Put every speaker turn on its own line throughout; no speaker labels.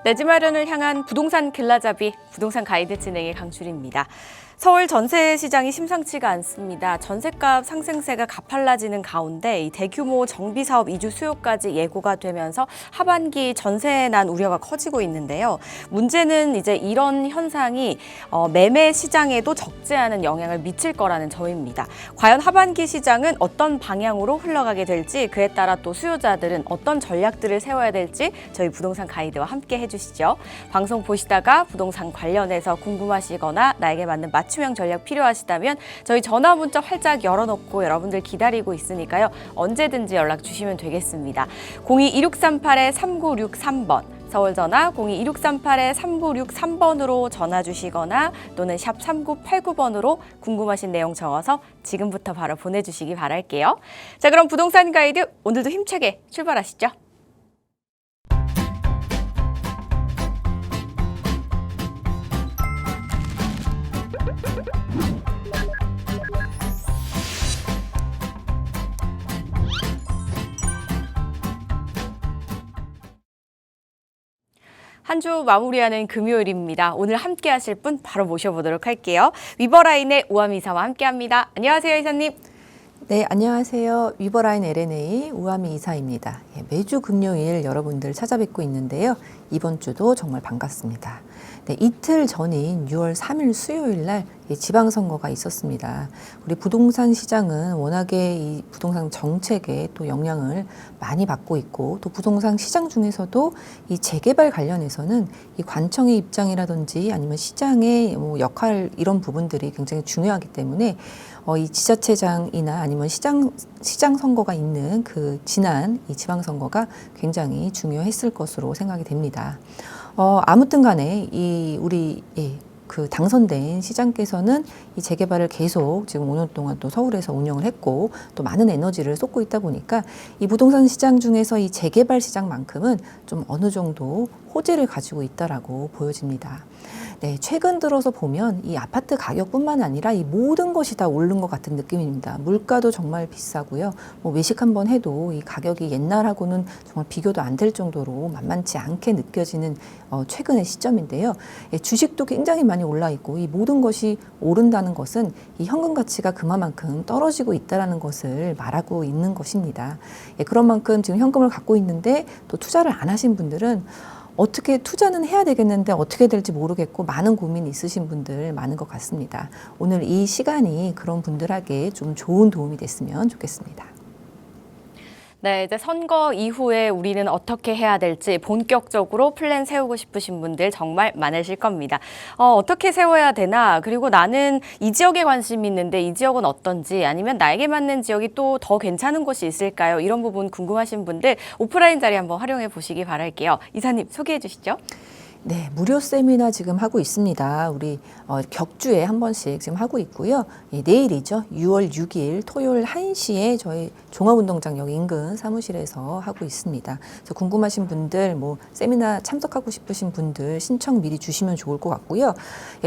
내 집 마련을 향한 부동산 길라잡이, 부동산 가이드 진행의 강주리입니다. 서울 전세 시장이 심상치가 않습니다. 전세값 상승세가 가팔라지는 가운데 이 대규모 정비 사업 이주 수요까지 예고가 되면서 하반기 전세에 난 우려가 커지고 있는데요. 문제는 이제 이런 현상이 매매 시장에도 적지 않은 영향을 미칠 거라는 점입니다. 과연 하반기 시장은 어떤 방향으로 흘러가게 될지, 그에 따라 또 수요자들은 어떤 전략들을 세워야 될지 저희 부동산 가이드와 함께 해주시죠. 방송 보시다가 부동산 관련해서 궁금하시거나 나에게 맞는 맞춤형 전략 필요하시다면 저희 전화 문자 활짝 열어놓고 여러분들 기다리고 있으니까요. 언제든지 연락 주시면 되겠습니다. 02-2638-3963번 서울 전화 02-2638-3963번으로 전화 주시거나 또는 샵 3989번으로 궁금하신 내용 적어서 지금부터 바로 보내주시기 바랄게요. 자, 그럼 부동산 가이드 오늘도 힘차게 출발하시죠. 한 주 마무리하는 금요일입니다. 오늘 함께 하실 분 바로 모셔보도록 할게요. 위버라인의 우아미 이사와 함께합니다. 안녕하세요, 이사님.
네, 안녕하세요. 위버라인 L&A 우아미 이사입니다. 매주 금요일 여러분들 찾아뵙고 있는데요. 이번 주도 정말 반갑습니다. 네, 이틀 전인 6월 3일 수요일 날 지방선거가 있었습니다. 우리 부동산 시장은 워낙에 이 부동산 정책에 또 영향을 많이 받고 있고, 또 부동산 시장 중에서도 이 재개발 관련해서는 이 관청의 입장이라든지 아니면 시장의 뭐 역할, 이런 부분들이 굉장히 중요하기 때문에 이 지자체장이나 아니면 시장 선거가 있는 그 지난 이 지방선거가 굉장히 중요했을 것으로 생각이 됩니다. 아무튼 간에 우리 그 당선된 시장께서는 이 재개발을 계속 지금 5년 동안 또 서울에서 운영을 했고, 또 많은 에너지를 쏟고 있다 보니까 이 부동산 시장 중에서 이 재개발 시장만큼은 좀 어느 정도 호재를 가지고 있다라고 보여집니다. 네, 최근 들어서 보면 이 아파트 가격뿐만 아니라 이 모든 것이 다 오른 것 같은 느낌입니다. 물가도 정말 비싸고요. 뭐 외식 한번 해도 이 가격이 옛날하고는 정말 비교도 안 될 정도로 만만치 않게 느껴지는 최근의 시점인데요. 주식도 굉장히 많이 올라 있고, 이 모든 것이 오른다는 것은 이 현금 가치가 그만큼 떨어지고 있다는 것을 말하고 있는 것입니다. 그런 만큼 지금 현금을 갖고 있는데 또 투자를 안 하신 분들은 어떻게 투자는 해야 되겠는데 어떻게 될지 모르겠고 많은 고민이 있으신 분들 많은 것 같습니다. 오늘 이 시간이 그런 분들에게 좀 좋은 도움이 됐으면 좋겠습니다.
네, 이제 선거 이후에 우리는 어떻게 해야 될지 본격적으로 플랜 세우고 싶으신 분들 정말 많으실 겁니다. 어떻게 세워야 되나, 그리고 나는 이 지역에 관심이 있는데 이 지역은 어떤지, 아니면 나에게 맞는 지역이 또 더 괜찮은 곳이 있을까요? 이런 부분 궁금하신 분들 오프라인 자리 한번 활용해 보시기 바랄게요. 이사님 소개해 주시죠.
네, 무료 세미나 지금 하고 있습니다. 우리 격주에 한 번씩 지금 하고 있고요. 내일이죠. 6월 6일 토요일 1시에 저희 종합운동장역 인근 사무실에서 하고 있습니다. 그래서 궁금하신 분들, 뭐 세미나 참석하고 싶으신 분들 신청 미리 주시면 좋을 것 같고요.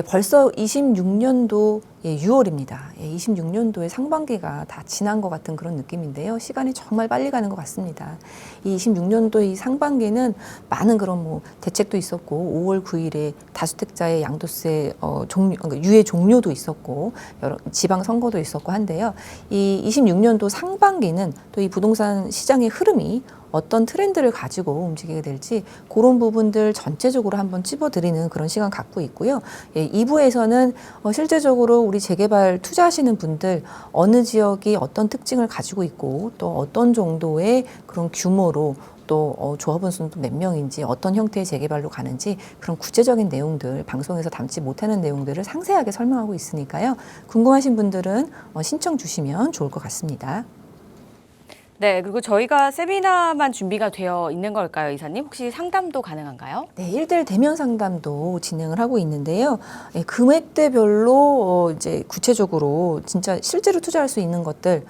벌써 26년도 6월입니다. 26년도의 상반기가 다 지난 것 같은 그런 느낌인데요. 시간이 정말 빨리 가는 것 같습니다. 이 26년도 이 상반기는 많은 그런 뭐 대책도 있었고, 5월 9일에 다주택자의 양도세 유예 종료도 있었고, 여러 지방 선거도 있었고 한데요. 이 26년도 상반기는 또 이 부동산 시장의 흐름이 어떤 트렌드를 가지고 움직이게 될지 그런 부분들 전체적으로 한번 찝어드리는 그런 시간 갖고 있고요. 2부에서는 실제적으로 우리 재개발 투자하시는 분들 어느 지역이 어떤 특징을 가지고 있고 또 어떤 정도의 그런 규모로 또 조합원 수는 몇 명인지, 어떤 형태의 재개발로 가는지 그런 구체적인 내용들, 방송에서 담지 못하는 내용들을 상세하게 설명하고 있으니까요. 궁금하신 분들은 신청 주시면 좋을 것 같습니다.
네, 그리고 저희가 세미나만 준비가 되어 있는 걸까요, 이사님? 혹시 상담도 가능한가요?
네, 1대1 대면 상담도 진행을 하고 있는데요. 금액대별로 이제 구체적으로 진짜 실제로 투자할 수 있는 것들,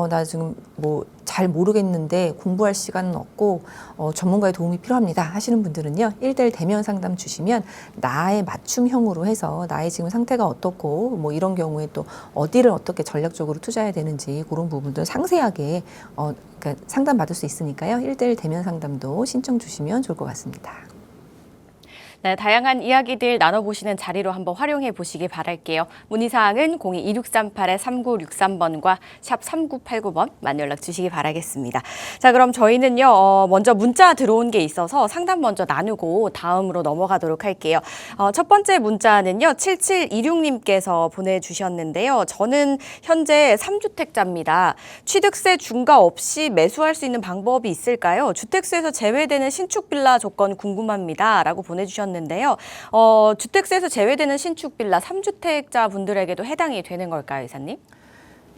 나 지금 뭐 잘 모르겠는데 공부할 시간은 없고 전문가의 도움이 필요합니다 하시는 분들은요, 1대1 대면 상담 주시면 나의 맞춤형으로 해서 나의 지금 상태가 어떻고 뭐 이런 경우에 또 어디를 어떻게 전략적으로 투자해야 되는지 그런 부분들 상세하게 그러니까 상담 받을 수 있으니까요. 1대1 대면 상담도 신청 주시면 좋을 것 같습니다.
네, 다양한 이야기들 나눠보시는 자리로 한번 활용해 보시기 바랄게요. 문의사항은 02-2638-3963번과 샵 3989번 만 연락 주시기 바라겠습니다. 자, 그럼 저희는요, 먼저 문자 들어온 게 있어서 상담 먼저 나누고 다음으로 넘어가도록 할게요. 첫 번째 문자는요, 7726님께서 보내주셨는데요. 저는 현재 3주택자입니다. 취득세 중과 없이 매수할 수 있는 방법이 있을까요? 주택세에서 제외되는 신축 빌라 조건 궁금합니다. 라고 보내주셨는데요. 주택세에서 제외되는 신축 빌라 3주택자 분들에게도 해당이 되는 걸까요, 이사님?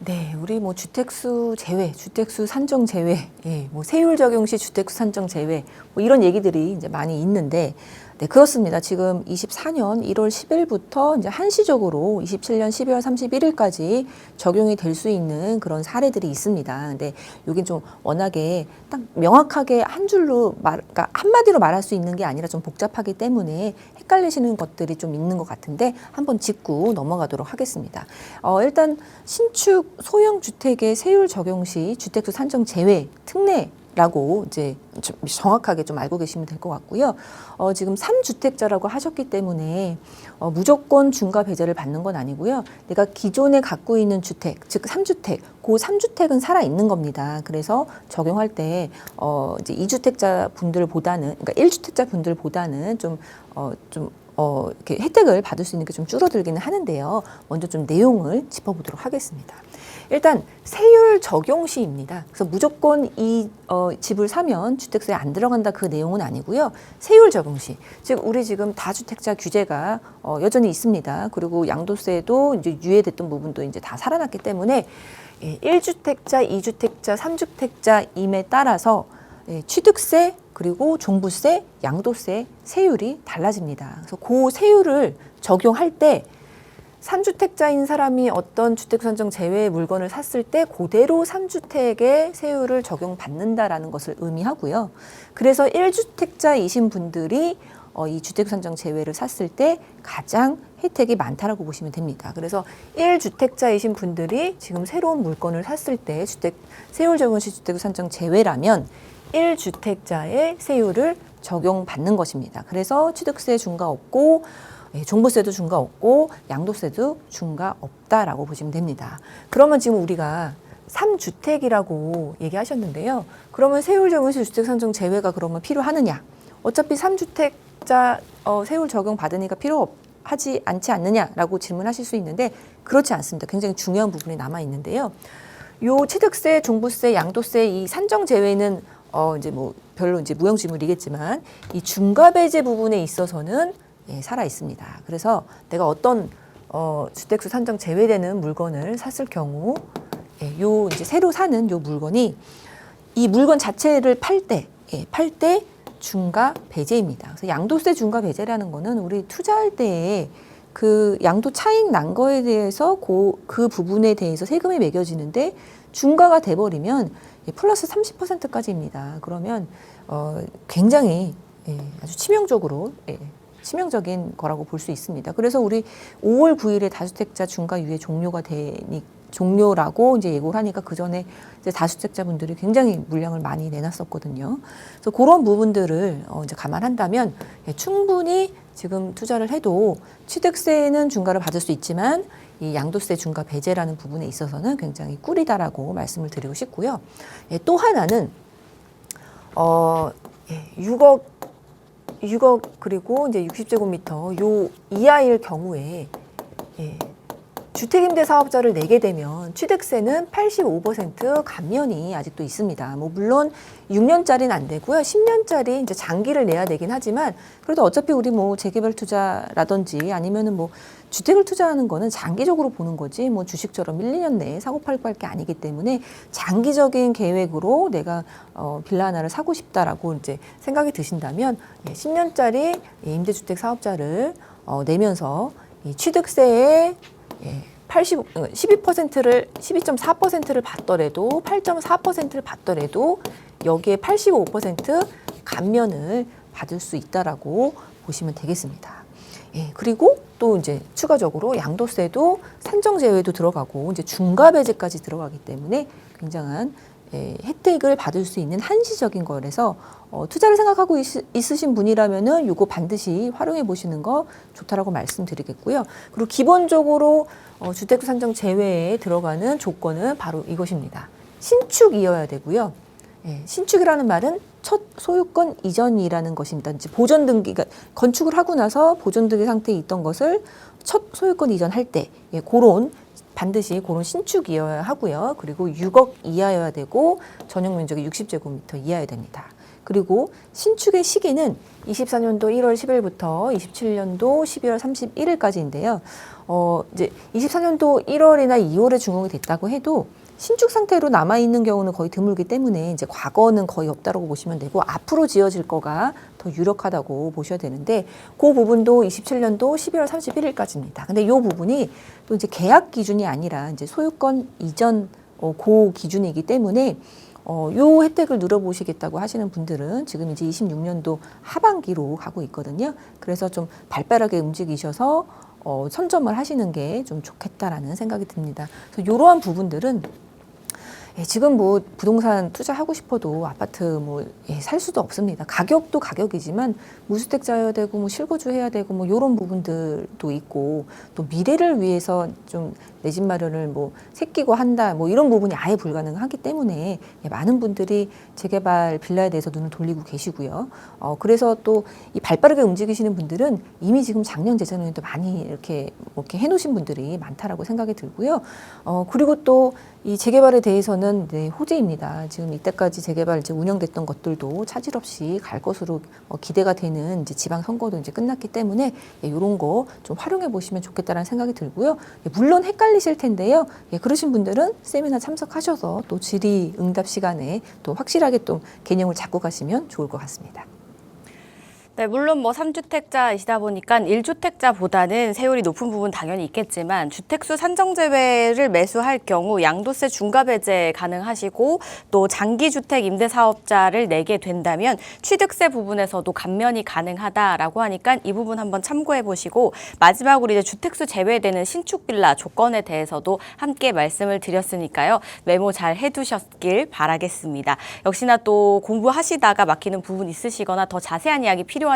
네, 우리 뭐 주택수 제외, 주택수 산정 제외, 뭐 세율 적용 시 주택수 산정 제외, 뭐 이런 얘기들이 이제 많이 있는데, 네, 그렇습니다. 지금 24년 1월 10일부터 이제 한시적으로 27년 12월 31일까지 적용이 될 수 있는 그런 사례들이 있습니다. 근데 여긴 좀 워낙에 딱 명확하게 한 줄로 그러니까 한마디로 말할 수 있는 게 아니라 좀 복잡하기 때문에 헷갈리시는 것들이 좀 있는 것 같은데 한번 짚고 넘어가도록 하겠습니다. 일단 신축 소형 주택의 세율 적용 시 주택수 산정 제외 특례 라고 이제 좀 정확하게 좀 알고 계시면 될 것 같고요. 지금 3주택자라고 하셨기 때문에 무조건 중과 배제를 받는 건 아니고요. 내가 기존에 갖고 있는 주택, 즉 3주택, 그 3주택은 살아 있는 겁니다. 그래서 적용할 때 이제 2주택자 분들보다는, 그러니까 1주택자 분들보다는 이렇게 혜택을 받을 수 있는 게 좀 줄어들기는 하는데요. 먼저 좀 내용을 짚어보도록 하겠습니다. 일단 세율 적용 시입니다. 그래서 무조건 이 집을 사면 주택세에 안 들어간다 그 내용은 아니고요. 세율 적용 시, 즉 우리 지금 다주택자 규제가 여전히 있습니다. 그리고 양도세도 이제 유예됐던 부분도 이제 다 살아났기 때문에 1주택자, 2주택자, 3주택자임에 따라서 취득세 그리고 종부세, 양도세 세율이 달라집니다. 그래서 그 세율을 적용할 때 3주택자인 사람이 어떤 주택산정 제외의 물건을 샀을 때 그대로 3주택의 세율을 적용받는다라는 것을 의미하고요. 그래서 1주택자이신 분들이 이 주택산정 제외를 샀을 때 가장 혜택이 많다라고 보시면 됩니다. 그래서 1주택자이신 분들이 지금 새로운 물건을 샀을 때 세율 적용 시 주택산정 제외라면 1주택자의 세율을 적용받는 것입니다. 그래서 취득세 중과 없고 종부세도 중과 없고 양도세도 중과 없다라고 보시면 됩니다. 그러면 지금 우리가 3주택이라고 얘기하셨는데요. 그러면 세율 적용 시 주택 산정 제외가 그러면 필요하느냐? 어차피 3주택자 세율 적용 받으니까 필요하지 않지 않느냐라고 질문하실 수 있는데 그렇지 않습니다. 굉장히 중요한 부분이 남아 있는데요. 요 취득세, 종부세, 양도세 이 산정 제외는 이제 뭐 별로 이제 무용지물이겠지만 이 중과 배제 부분에 있어서는 살아 있습니다. 그래서 내가 어떤 주택수 산정 제외되는 물건을 샀을 경우, 요 이제 새로 사는 요 물건이 이 물건 자체를 팔 때 중과 배제입니다. 그래서 양도세 중과 배제라는 거는 우리 투자할 때에 그 양도 차익 난 거에 대해서 그 부분에 대해서 세금이 매겨지는데 중과가 돼버리면 플러스 30%까지입니다. 그러면 굉장히 아주 치명적인 거라고 볼 수 있습니다. 그래서 우리 5월 9일에 다주택자 중과 유예 종료라고 이제 예고를 하니까 그 전에 이제 다주택자분들이 굉장히 물량을 많이 내놨었거든요. 그래서 그런 부분들을 이제 감안한다면 충분히 지금 투자를 해도 취득세는 중과를 받을 수 있지만 이 양도세 중과 배제라는 부분에 있어서는 굉장히 꿀이다라고 말씀을 드리고 싶고요. 또 하나는 6억 그리고 이제 60제곱미터 요 이하일 경우에 주택임대 사업자를 내게 되면 취득세는 85% 감면이 아직도 있습니다. 뭐 물론 6년짜리는 안 되고요. 10년짜리 이제 장기를 내야 되긴 하지만 그래도 어차피 우리 뭐 재개발 투자라든지 아니면은 뭐 주택을 투자하는 거는 장기적으로 보는 거지 뭐 주식처럼 1, 2년 내에 사고 팔고 할 게 아니기 때문에 장기적인 계획으로 내가 빌라 하나를 사고 싶다라고 이제 생각이 드신다면 10년짜리 임대주택 사업자를 내면서 이 취득세에 12.4%를 받더라도 8.4%를 받더라도 여기에 85% 감면을 받을 수 있다라고 보시면 되겠습니다. 그리고 또 이제 추가적으로 양도세도 산정 제외도 들어가고 이제 중과 배제까지 들어가기 때문에 굉장한 혜택을 받을 수 있는 한시적인 거라서 투자를 생각하고 있으신 분이라면은 요거 반드시 활용해 보시는 거 좋다라고 말씀드리겠고요. 그리고 기본적으로 주택 산정 제외에 들어가는 조건은 바로 이것입니다. 신축이어야 되고요. 신축이라는 말은 첫 소유권 이전이라는 것입니다. 이제 보존 등기가 건축을 하고 나서 보존 등기 상태에 있던 것을 첫 소유권 이전할 때 반드시 그런 신축이어야 하고요. 그리고 6억 이하여야 되고 전용 면적이 60제곱미터 이하여야 됩니다. 그리고 신축의 시기는 24년도 1월 10일부터 27년도 12월 31일까지인데요. 이제 24년도 1월이나 2월에 준공이 됐다고 해도 신축 상태로 남아있는 경우는 거의 드물기 때문에 이제 과거는 거의 없다고 보시면 되고 앞으로 지어질 거가 더 유력하다고 보셔야 되는데 그 부분도 27년도 12월 31일까지입니다. 근데 이 부분이 또 이제 계약 기준이 아니라 이제 소유권 이전 그 기준이기 때문에 요 혜택을 누려보시겠다고 하시는 분들은 지금 이제 26년도 하반기로 가고 있거든요. 그래서 좀 발빠르게 움직이셔서 선점을 하시는 게 좀 좋겠다라는 생각이 듭니다. 그래서 이러한 부분들은 지금 뭐 부동산 투자하고 싶어도 아파트 살 수도 없습니다. 가격도 가격이지만 무주택자여야 되고 실거주 해야 되고 이런 부분들도 있고 또 미래를 위해서 좀 내 집 마련을 새끼고 한다 이런 부분이 아예 불가능하기 때문에 많은 분들이 재개발 빌라에 대해서 눈을 돌리고 계시고요. 그래서 또 이 발빠르게 움직이시는 분들은 이미 지금 작년 재작년에도 많이 이렇게 해놓으신 분들이 많다라고 생각이 들고요. 그리고 또 이 재개발에 대해서는 호재입니다. 지금 이때까지 재개발 이제 운영됐던 것들도 차질 없이 갈 것으로 기대가 되는 이제 지방 선거도 이제 끝났기 때문에 이런 거 좀 활용해 보시면 좋겠다라는 생각이 들고요. 물론 헷갈리실 텐데요. 그러신 분들은 세미나 참석하셔서 또 질의 응답 시간에 또 확실하게 또 개념을 잡고 가시면 좋을 것 같습니다.
네, 물론 3주택자이시다 보니까 1주택자보다는 세율이 높은 부분 당연히 있겠지만 주택수 산정 제외를 매수할 경우 양도세 중과 배제 가능하시고 또 장기주택 임대사업자를 내게 된다면 취득세 부분에서도 감면이 가능하다라고 하니까 이 부분 한번 참고해 보시고 마지막으로 이제 주택수 제외되는 신축 빌라 조건에 대해서도 함께 말씀을 드렸으니까요. 메모 잘 해두셨길 바라겠습니다. 역시나 또 공부하시다가 막히는 부분 있으시거나 더 자세한 이야기 필요하시다면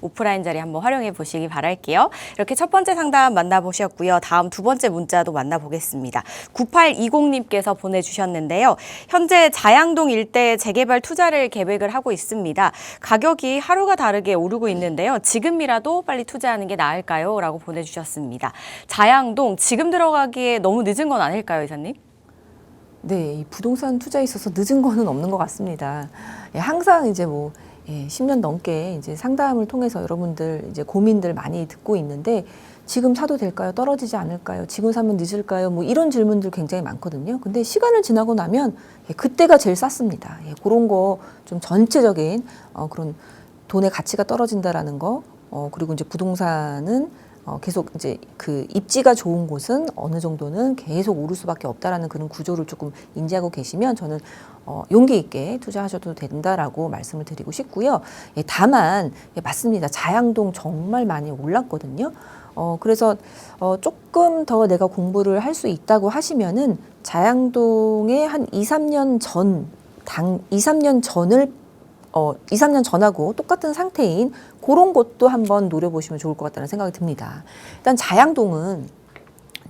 오프라인 자리 한번 활용해 보시기 바랄게요. 이렇게 첫 번째 상담 만나보셨고요. 다음 두 번째 문자도 만나보겠습니다. 9820님께서 보내주셨는데요. 현재 자양동 일대에 재개발 투자를 계획을 하고 있습니다. 가격이 하루가 다르게 오르고 있는데요. 지금이라도 빨리 투자하는 게 나을까요? 라고 보내주셨습니다. 자양동 지금 들어가기에 너무 늦은 건 아닐까요, 이사님?
네, 이 부동산 투자에 있어서 늦은 거는 없는 것 같습니다. 항상 이제 10년 넘게 이제 상담을 통해서 여러분들 이제 고민들 많이 듣고 있는데 지금 사도 될까요? 떨어지지 않을까요? 지금 사면 늦을까요? 이런 질문들 굉장히 많거든요. 근데 시간을 지나고 나면 그때가 제일 쌌습니다. 그런 거 좀 전체적인 그런 돈의 가치가 떨어진다라는 거 그리고 이제 부동산은 계속 이제 그 입지가 좋은 곳은 어느 정도는 계속 오를 수밖에 없다라는 그런 구조를 조금 인지하고 계시면 저는 용기 있게 투자하셔도 된다라고 말씀을 드리고 싶고요. 다만 맞습니다. 자양동 정말 많이 올랐거든요. 그래서 조금 더 내가 공부를 할 수 있다고 하시면은 자양동에 한 2, 3년 전하고 똑같은 상태인 그런 것도 한번 노려보시면 좋을 것 같다는 생각이 듭니다. 일단 자양동은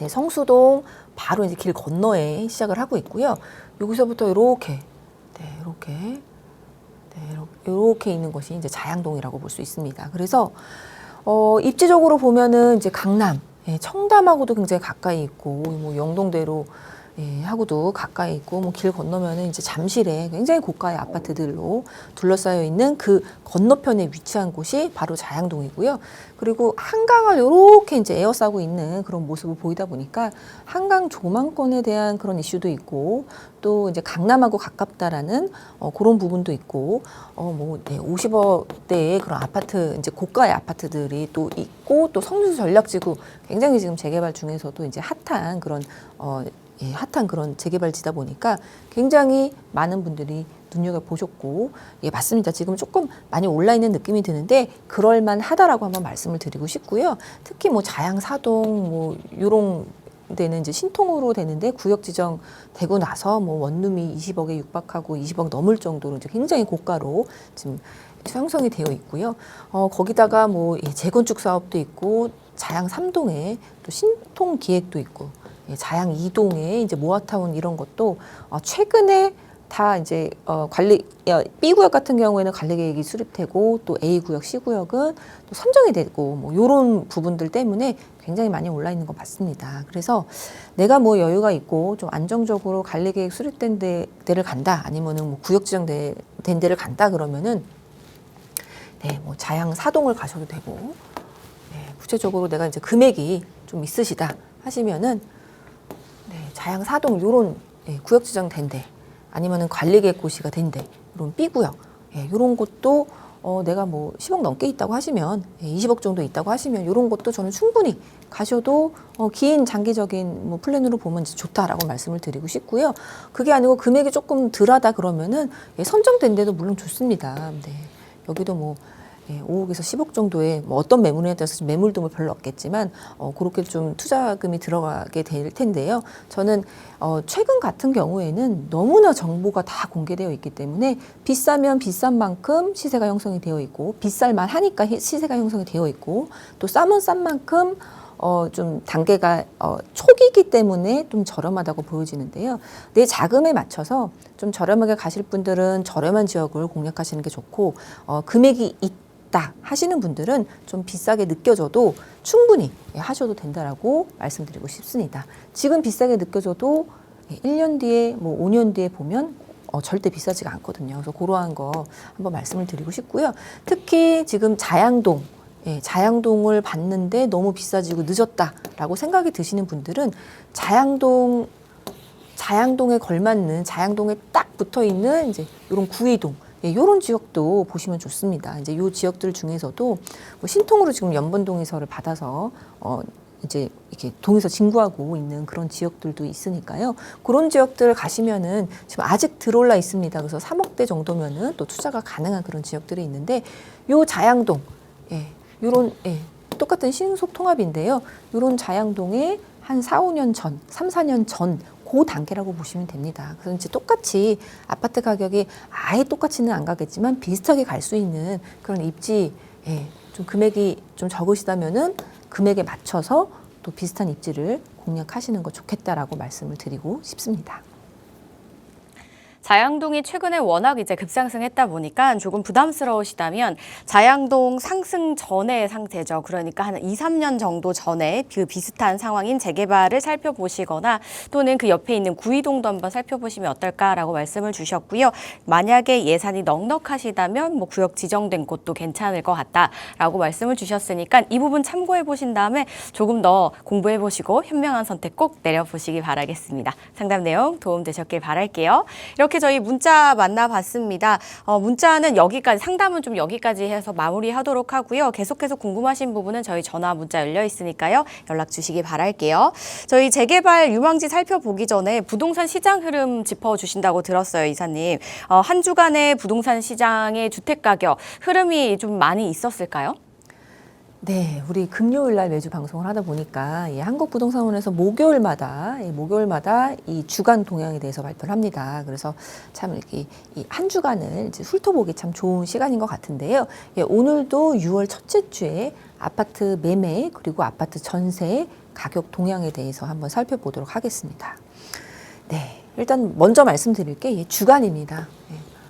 성수동 바로 이제 길 건너에 시작을 하고 있고요. 여기서부터 이렇게 있는 것이 이제 자양동이라고 볼 수 있습니다. 그래서 입지적으로 보면은 이제 강남, 청담하고도 굉장히 가까이 있고 영동대로 하고도 가까이 있고 길 건너면은 이제 잠실에 굉장히 고가의 아파트들로 둘러싸여 있는 그 건너편에 위치한 곳이 바로 자양동이고요. 그리고 한강을 이렇게 이제 에워싸고 있는 그런 모습을 보이다 보니까 한강 조망권에 대한 그런 이슈도 있고 또 이제 강남하고 가깝다라는 그런 부분도 있고 50억대의 그런 아파트 이제 고가의 아파트들이 또 있고 또 성수 전략지구 굉장히 지금 재개발 중에서도 이제 핫한 그런 그런 재개발지다 보니까 굉장히 많은 분들이 눈여겨보셨고 맞습니다. 지금 조금 많이 올라있는 느낌이 드는데 그럴만하다라고 한번 말씀을 드리고 싶고요. 특히 자양사동 이런 지정되는 이제 신통으로 되는데 구역 지정되고 나서 뭐 원룸이 20억에 육박하고 20억 넘을 정도로 이제 굉장히 고가로 지금 형성이 되어 있고요. 거기다가 뭐 재건축 사업도 있고 자양 3동에 또 신통 기획도 있고 자양 2동에 이제 모아타운 이런 것도 최근에 다 이제 B 구역 같은 경우에는 관리 계획이 수립되고 또 A 구역, C 구역은 또 선정이 되고 뭐 이런 부분들 때문에 굉장히 많이 올라 있는 것 같습니다. 그래서 내가 뭐 여유가 있고 좀 안정적으로 관리 계획 수립된 데를 간다, 아니면은 뭐 구역 지정된 데를 간다 그러면은 뭐 자양 4동을 가셔도 되고, 구체적으로 내가 이제 금액이 좀 있으시다 하시면은 자양 4동 요런 구역 지정된 데, 아니면은 관리계획 고시가 된 데, 이런 B구역, 요런 것도 내가 뭐 10억 넘게 있다고 하시면, 20억 정도 있다고 하시면 요런 것도 저는 충분히 가셔도 긴 장기적인 뭐 플랜으로 보면 좋다라고 말씀을 드리고 싶고요. 그게 아니고 금액이 조금 덜하다 그러면은 선정된 데도 물론 좋습니다. 여기도 뭐 5억에서 10억 정도의 뭐 어떤 매물에 따라서 매물도 뭐 별로 없겠지만 그렇게 좀 투자금이 들어가게 될 텐데요. 저는 최근 같은 경우에는 너무나 정보가 다 공개되어 있기 때문에 비싸면 비싼 만큼 시세가 형성이 되어 있고, 비쌀만 하니까 시세가 형성이 되어 있고, 또 싸면 싼 만큼 좀 단계가 초기이기 때문에 좀 저렴하다고 보여지는데요. 내 자금에 맞춰서 좀 저렴하게 가실 분들은 저렴한 지역을 공략하시는 게 좋고, 금액이 있다 하시는 분들은 좀 비싸게 느껴져도 충분히 하셔도 된다라고 말씀드리고 싶습니다. 지금 비싸게 느껴져도 1년 뒤에 뭐 5년 뒤에 보면 절대 비싸지가 않거든요. 그래서 그러한 거 한번 말씀을 드리고 싶고요. 특히 지금 자양동, 자양동을 봤는데 너무 비싸지고 늦었다라고 생각이 드시는 분들은 자양동에 걸맞는, 자양동에 딱 붙어 있는 이제 이런 구이동, 이런 지역도 보시면 좋습니다. 이제 이 지역들 중에서도 뭐 신통으로 지금 연번동의서를 받아서 이제 이렇게 동의서 진구하고 있는 그런 지역들도 있으니까요. 그런 지역들 가시면은 지금 아직 들어올라 있습니다. 그래서 3억대 정도면은 또 투자가 가능한 그런 지역들이 있는데, 요 자양동, 요런 똑같은 신속 통합인데요. 요런 자양동에 한 4, 5년 전, 3, 4년 전 그 단계라고 보시면 됩니다. 그래서 이제 똑같이 아파트 가격이 아예 똑같이는 안 가겠지만 비슷하게 갈 수 있는 그런 입지, 좀 금액이 좀 적으시다면은 금액에 맞춰서 또 비슷한 입지를 공략하시는 거 좋겠다라고 말씀을 드리고 싶습니다.
자양동이 최근에 워낙 이제 급상승했다 보니까 조금 부담스러우시다면 자양동 상승 전의 상태죠. 그러니까 한 2, 3년 정도 전에 그 비슷한 상황인 재개발을 살펴보시거나 또는 그 옆에 있는 구이동도 한번 살펴보시면 어떨까라고 말씀을 주셨고요. 만약에 예산이 넉넉하시다면 뭐 구역 지정된 곳도 괜찮을 것 같다라고 말씀을 주셨으니까 이 부분 참고해 보신 다음에 조금 더 공부해 보시고 현명한 선택 꼭 내려보시기 바라겠습니다. 상담 내용 도움되셨길 바랄게요. 이렇게 저희 문자 만나봤습니다. 문자는 여기까지, 상담은 좀 여기까지 해서 마무리하도록 하고요. 계속해서 궁금하신 부분은 저희 전화 문자 열려 있으니까요. 연락 주시기 바랄게요. 저희 재개발 유망지 살펴보기 전에 부동산 시장 흐름 짚어주신다고 들었어요, 이사님. 한 주간의 부동산 시장의 주택가격 흐름이 좀 많이 있었을까요?
네, 우리 금요일 날 매주 방송을 하다 보니까 한국부동산원에서 목요일마다 이 주간 동향에 대해서 발표를 합니다. 그래서 참 이렇게 이 한 주간을 이제 훑어보기 참 좋은 시간인 것 같은데요. 오늘도 6월 첫째 주에 아파트 매매 그리고 아파트 전세 가격 동향에 대해서 한번 살펴보도록 하겠습니다. 네, 일단 먼저 말씀드릴 게 주간입니다.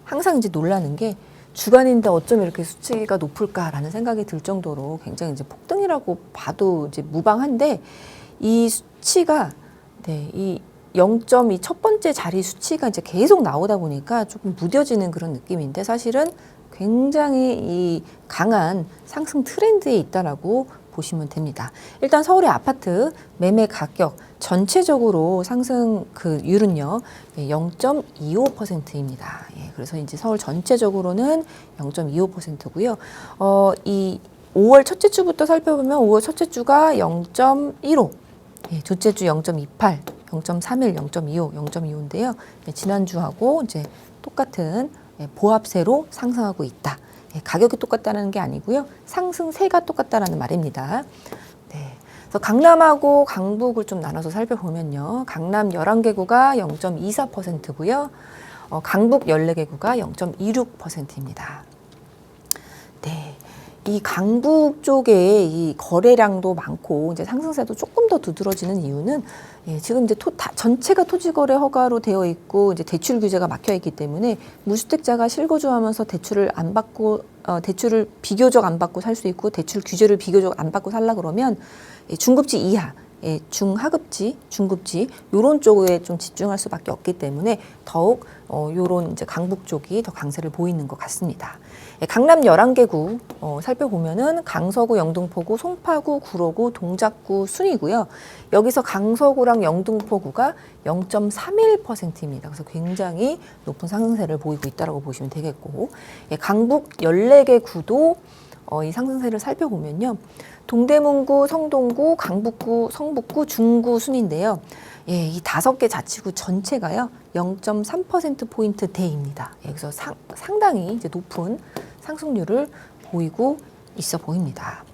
항상 이제 놀라는 게 주간인데 어쩜 이렇게 수치가 높을까라는 생각이 들 정도로 굉장히 이제 폭등이라고 봐도 이제 무방한데, 이 수치가 이 0.2 첫 번째 자리 수치가 이제 계속 나오다 보니까 조금 무뎌지는 그런 느낌인데, 사실은 굉장히 이 강한 상승 트렌드에 있다라고 보시면 됩니다. 일단 서울의 아파트 매매 가격 전체적으로 상승 율은요 0.25%입니다. 그래서 이제 서울 전체적으로는 0.25%고요. 이 5월 첫째 주부터 살펴보면 5월 첫째 주가 0.15, 둘째 주 0.28, 0.31, 0.25, 0.25인데요. 지난주하고 이제 똑같은 보합세로 상승하고 있다. 가격이 똑같다는 게 아니고요. 상승세가 똑같다라는 말입니다. 그래서 강남하고 강북을 좀 나눠서 살펴보면요. 강남 11개구가 0.24%고요. 강북 14개구가 0.26%입니다. 네. 이 강북 쪽에 이 거래량도 많고 이제 상승세도 조금 더 두드러지는 이유는 지금 이제 전체가 토지거래 허가로 되어 있고 이제 대출 규제가 막혀 있기 때문에 무주택자가 실거주하면서 대출을 안 받고 대출을 비교적 안 받고 살 수 있고 대출 규제를 비교적 안 받고 살라 그러면 중급지 이하 중하급지, 중급지 요런 쪽에 좀 집중할 수밖에 없기 때문에 더욱 요런 이제 강북 쪽이 더 강세를 보이는 것 같습니다. 강남 11개구 살펴보면은 강서구, 영등포구, 송파구, 구로구, 동작구 순이고요. 여기서 강서구랑 영등포구가 0.31%입니다. 그래서 굉장히 높은 상승세를 보이고 있다고 보시면 되겠고, 강북 14개 구도 이 상승세를 살펴보면요. 동대문구, 성동구, 강북구, 성북구, 중구 순인데요. 이 5개 자치구 전체가요. 0.3%포인트 대입니다. 그래서 상당히 이제 높은 상승률을 보이고 있어 보입니다.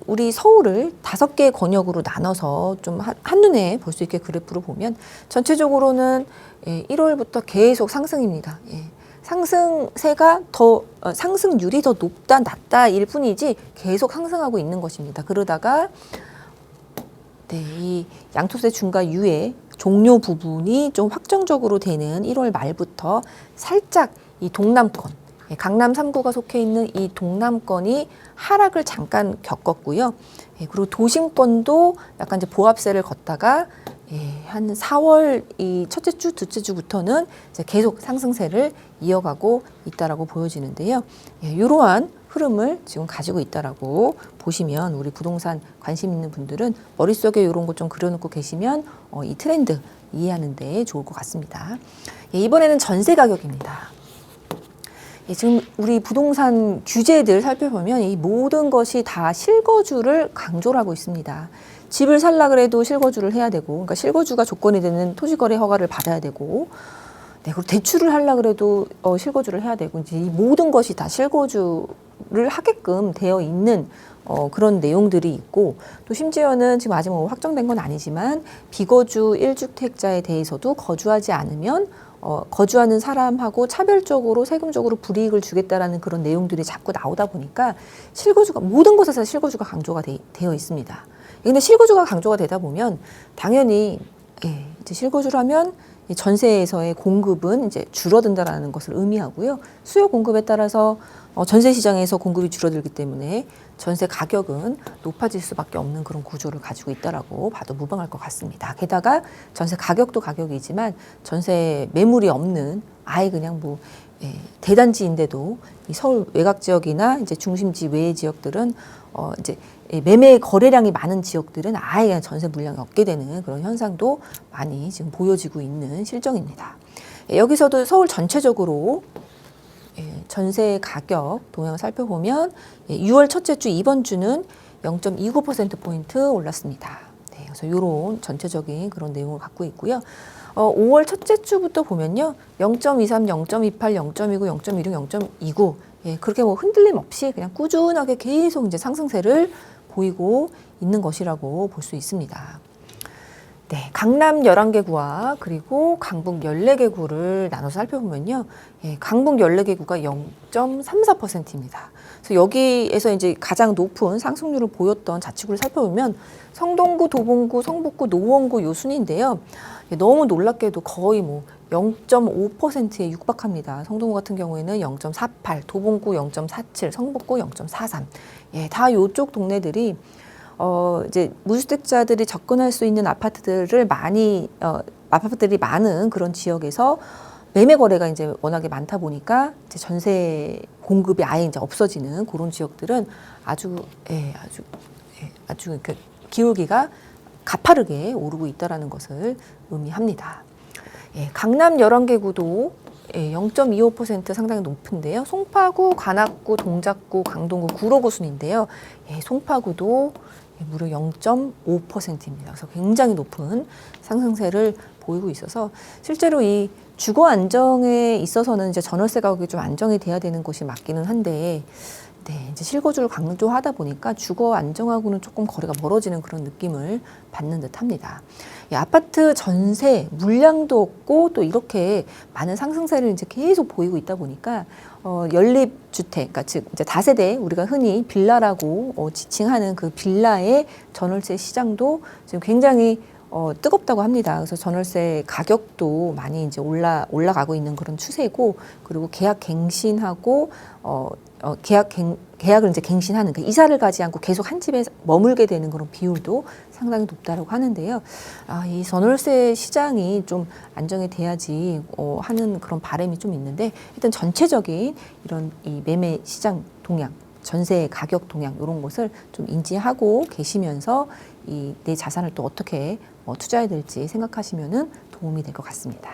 우리 서울을 5개의 권역으로 나눠서 좀 한눈에 볼 수 있게 그래프로 보면 전체적으로는 1월부터 계속 상승입니다. 상승세가 상승률이 더 높다 낮다일 뿐이지 계속 상승하고 있는 것입니다. 그러다가 이 양토세 중과 유예 종료 부분이 좀 확정적으로 되는 1월 말부터 살짝 이 동남권, 강남 3구가 속해 있는 이 동남권이 하락을 잠깐 겪었고요. 그리고 도심권도 약간 이제 보합세를 걷다가 한 4월 이 첫째 주, 둘째 주부터는 이제 계속 상승세를 이어가고 있다라고 보여지는데요. 이러한 흐름을 지금 가지고 있다라고 보시면 우리 부동산 관심 있는 분들은 머릿속에 이런 거 좀 그려놓고 계시면 이 트렌드 이해하는 데 좋을 것 같습니다. 이번에는 전세 가격입니다. 지금 우리 부동산 규제들 살펴보면 이 모든 것이 다 실거주를 강조를 하고 있습니다. 집을 살라 그래도 실거주를 해야 되고, 그러니까 실거주가 조건이 되는 토지거래 허가를 받아야 되고, 그리고 대출을 하려 그래도 실거주를 해야 되고, 이제 이 모든 것이 다 실거주를 하게끔 되어 있는 그런 내용들이 있고, 또 심지어는 지금 아직 뭐 확정된 건 아니지만 비거주 1주택자에 대해서도 거주하지 않으면 거주하는 사람하고 차별적으로 세금적으로 불이익을 주겠다라는 그런 내용들이 자꾸 나오다 보니까 실거주가 모든 곳에서 실거주가 강조가 되어 있습니다. 근데 실거주가 강조가 되다 보면 당연히 이제 실거주를 하면 전세에서의 공급은 이제 줄어든다라는 것을 의미하고요. 수요 공급에 따라서 전세 시장에서 공급이 줄어들기 때문에 전세 가격은 높아질 수밖에 없는 그런 구조를 가지고 있다라고 봐도 무방할 것 같습니다. 게다가 전세 가격도 가격이지만 전세 매물이 없는 아예 그냥 뭐 대단지인데도 이 서울 외곽 지역이나 이제 중심지 외의 지역들은 이제 매매 거래량이 많은 지역들은 아예 그냥 전세 물량이 없게 되는 그런 현상도 많이 지금 보여지고 있는 실정입니다. 여기서도 서울 전체적으로 전세 가격 동향을 살펴보면 6월 첫째 주 이번 주는 0.29%포인트 올랐습니다. 그래서 이런 전체적인 그런 내용을 갖고 있고요. 5월 첫째 주부터 보면요. 0.23, 0.28, 0.29, 0.16, 0.29 그렇게 뭐 흔들림 없이 그냥 꾸준하게 계속 이제 상승세를 보이고 있는 것이라고 볼 수 있습니다. 강남 11개구와 그리고 강북 14개구를 나눠서 살펴보면요. 강북 14개구가 0.34%입니다. 그래서 여기에서 이제 가장 높은 상승률을 보였던 자치구를 살펴보면 성동구, 도봉구, 성북구, 노원구 요 순인데요. 너무 놀랍게도 거의 뭐 0.5%에 육박합니다. 성동구 같은 경우에는 0.48, 도봉구 0.47, 성북구 0.43. 다 요쪽 동네들이 이제 무주택자들이 접근할 수 있는 아파트들을 아파트들이 많은 그런 지역에서 매매 거래가 이제 워낙에 많다 보니까 이제 전세 공급이 아예 이제 없어지는 그런 지역들은 아주 그 기울기가 가파르게 오르고 있다라는 것을 의미합니다. 강남 11개구도 0.25% 상당히 높은데요. 송파구, 관악구, 동작구, 강동구, 구로구 순인데요. 송파구도 무려 0.5%입니다. 그래서 굉장히 높은 상승세를 보이고 있어서 실제로 이 주거 안정에 있어서는 이제 전월세 가격이 좀 안정이 돼야 되는 곳이 맞기는 한데 네, 이제 실거주를 강조하다 보니까 주거 안정하고는 조금 거리가 멀어지는 그런 느낌을 받는 듯합니다. 아파트 전세 물량도 없고 또 이렇게 많은 상승세를 이제 계속 보이고 있다 보니까 연립 주택, 그러니까 즉 이제 다세대 우리가 흔히 빌라라고 지칭하는 그 빌라의 전월세 시장도 지금 굉장히 뜨겁다고 합니다. 그래서 전월세 가격도 많이 이제 올라가고 있는 그런 추세고, 그리고 계약 갱신하고 계약을 이제 갱신하는, 그 이사를 가지 않고 계속 한 집에 머물게 되는 그런 비율도 상당히 높다라고 하는데요. 이 전월세 시장이 좀 안정이 돼야지 하는 그런 바람이 좀 있는데, 일단 전체적인 이런 이 매매 시장 동향, 전세 가격 동향 이런 것을 좀 인지하고 계시면서 이 내 자산을 또 어떻게 투자해야 될지 생각하시면은 도움이 될 것 같습니다.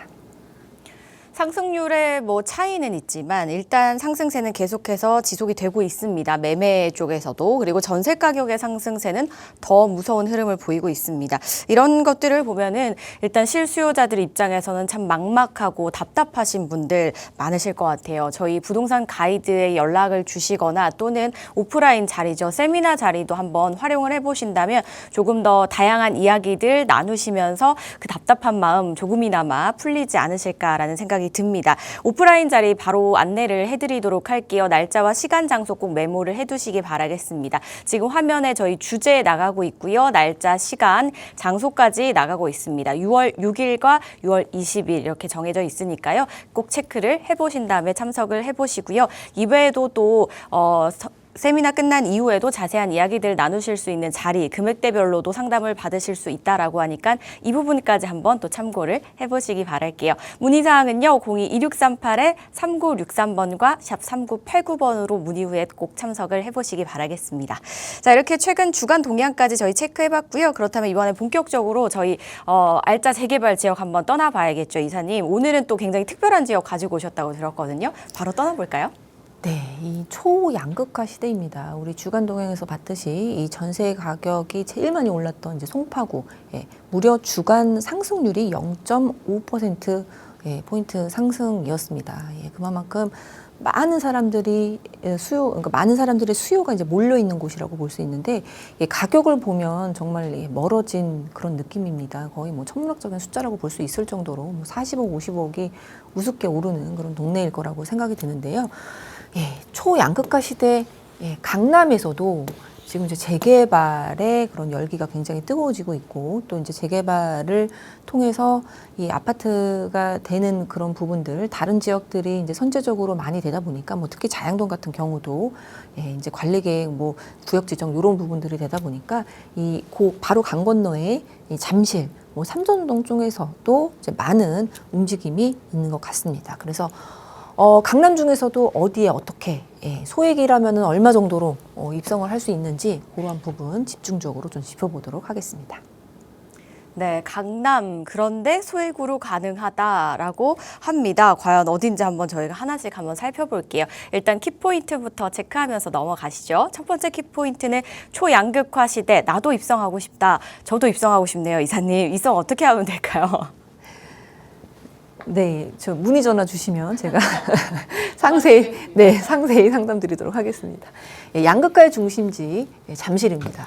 상승률의 차이는 있지만 일단 상승세는 계속해서 지속이 되고 있습니다. 매매 쪽에서도. 그리고 전세 가격의 상승세는 더 무서운 흐름을 보이고 있습니다. 이런 것들을 보면은 일단 실수요자들 입장에서는 참 막막하고 답답하신 분들 많으실 것 같아요. 저희 부동산 가이드에 연락을 주시거나 또는 오프라인 자리죠. 세미나 자리도 한번 활용을 해보신다면 조금 더 다양한 이야기들 나누시면서 그 답답한 마음 조금이나마 풀리지 않으실까라는 생각이 듭니다. 오프라인 자리 바로 안내를 해드리도록 할게요. 날짜와 시간, 장소 꼭 메모를 해두시기 바라겠습니다. 지금 화면에 저희 주제 나가고 있고요. 날짜, 시간, 장소까지 나가고 있습니다. 6월 6일과 6월 20일 이렇게 정해져 있으니까요. 꼭 체크를 해보신 다음에 참석을 해보시고요. 이외에도 또 세미나 끝난 이후에도 자세한 이야기들 나누실 수 있는 자리, 금액대별로도 상담을 받으실 수 있다라고 하니까 이 부분까지 한번 또 참고를 해보시기 바랄게요. 문의사항은요. 02-2638-3963번과 샵 3989번으로 문의 후에 꼭 참석을 해보시기 바라겠습니다. 자, 이렇게 최근 주간 동향까지 저희 체크해봤고요. 그렇다면 이번에 본격적으로 저희 알짜 재개발 지역 한번 떠나봐야겠죠, 이사님. 오늘은 또 굉장히 특별한 지역 가지고 오셨다고 들었거든요. 바로 떠나볼까요?
네, 이 초양극화 시대입니다. 우리 주간 동향에서 봤듯이 이 전세 가격이 제일 많이 올랐던 이제 송파구, 무려 주간 상승률이 0.5% 포인트 상승이었습니다. 그만큼 많은 사람들이 그러니까 많은 사람들의 수요가 이제 몰려 있는 곳이라고 볼 수 있는데, 가격을 보면 정말 멀어진 그런 느낌입니다. 거의 천문학적인 숫자라고 볼 수 있을 정도로 40억, 50억이 우습게 오르는 그런 동네일 거라고 생각이 드는데요. 초양극화 시대, 강남에서도 지금 이제 재개발의 그런 열기가 굉장히 뜨거워지고 있고, 또 이제 재개발을 통해서 이 아파트가 되는 그런 부분들, 다른 지역들이 이제 선제적으로 많이 되다 보니까 특히 자양동 같은 경우도 이제 관리계획, 구역 지정 이런 부분들이 되다 보니까 바로 강 건너에 이 잠실, 삼전동 쪽에서도 이제 많은 움직임이 있는 것 같습니다. 그래서 강남 중에서도 어디에 어떻게 소액이라면 얼마 정도로 입성을 할 수 있는지 그러한 부분 집중적으로 좀 짚어보도록 하겠습니다.
네, 강남 그런데 소액으로 가능하다라고 합니다. 과연 어딘지 한번 저희가 하나씩 한번 살펴볼게요. 일단 키포인트부터 체크하면서 넘어가시죠. 첫 번째 키포인트는 초양극화 시대, 나도 입성하고 싶다. 저도 입성하고 싶네요, 이사님. 입성 어떻게 하면 될까요?
네, 저 문의 전화 주시면 제가 상세히 상담 드리도록 하겠습니다. 양극화의 중심지 잠실입니다.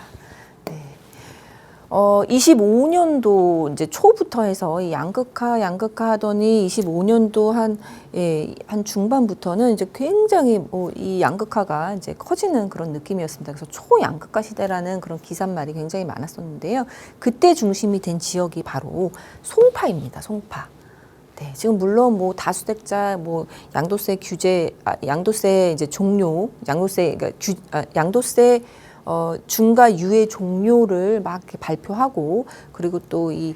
25년도 이제 초부터 해서 이 양극화 하더니 25년도 한 중반부터는 이제 굉장히 이 양극화가 이제 커지는 그런 느낌이었습니다. 그래서 초양극화 시대라는 그런 기사말이 굉장히 많았었는데요. 그때 중심이 된 지역이 바로 송파입니다. 송파. 네, 지금 물론 다주택자 양도세 규제, 양도세 이제 종료, 양도세 중과 유예 종료를 막 이렇게 발표하고, 그리고 또 이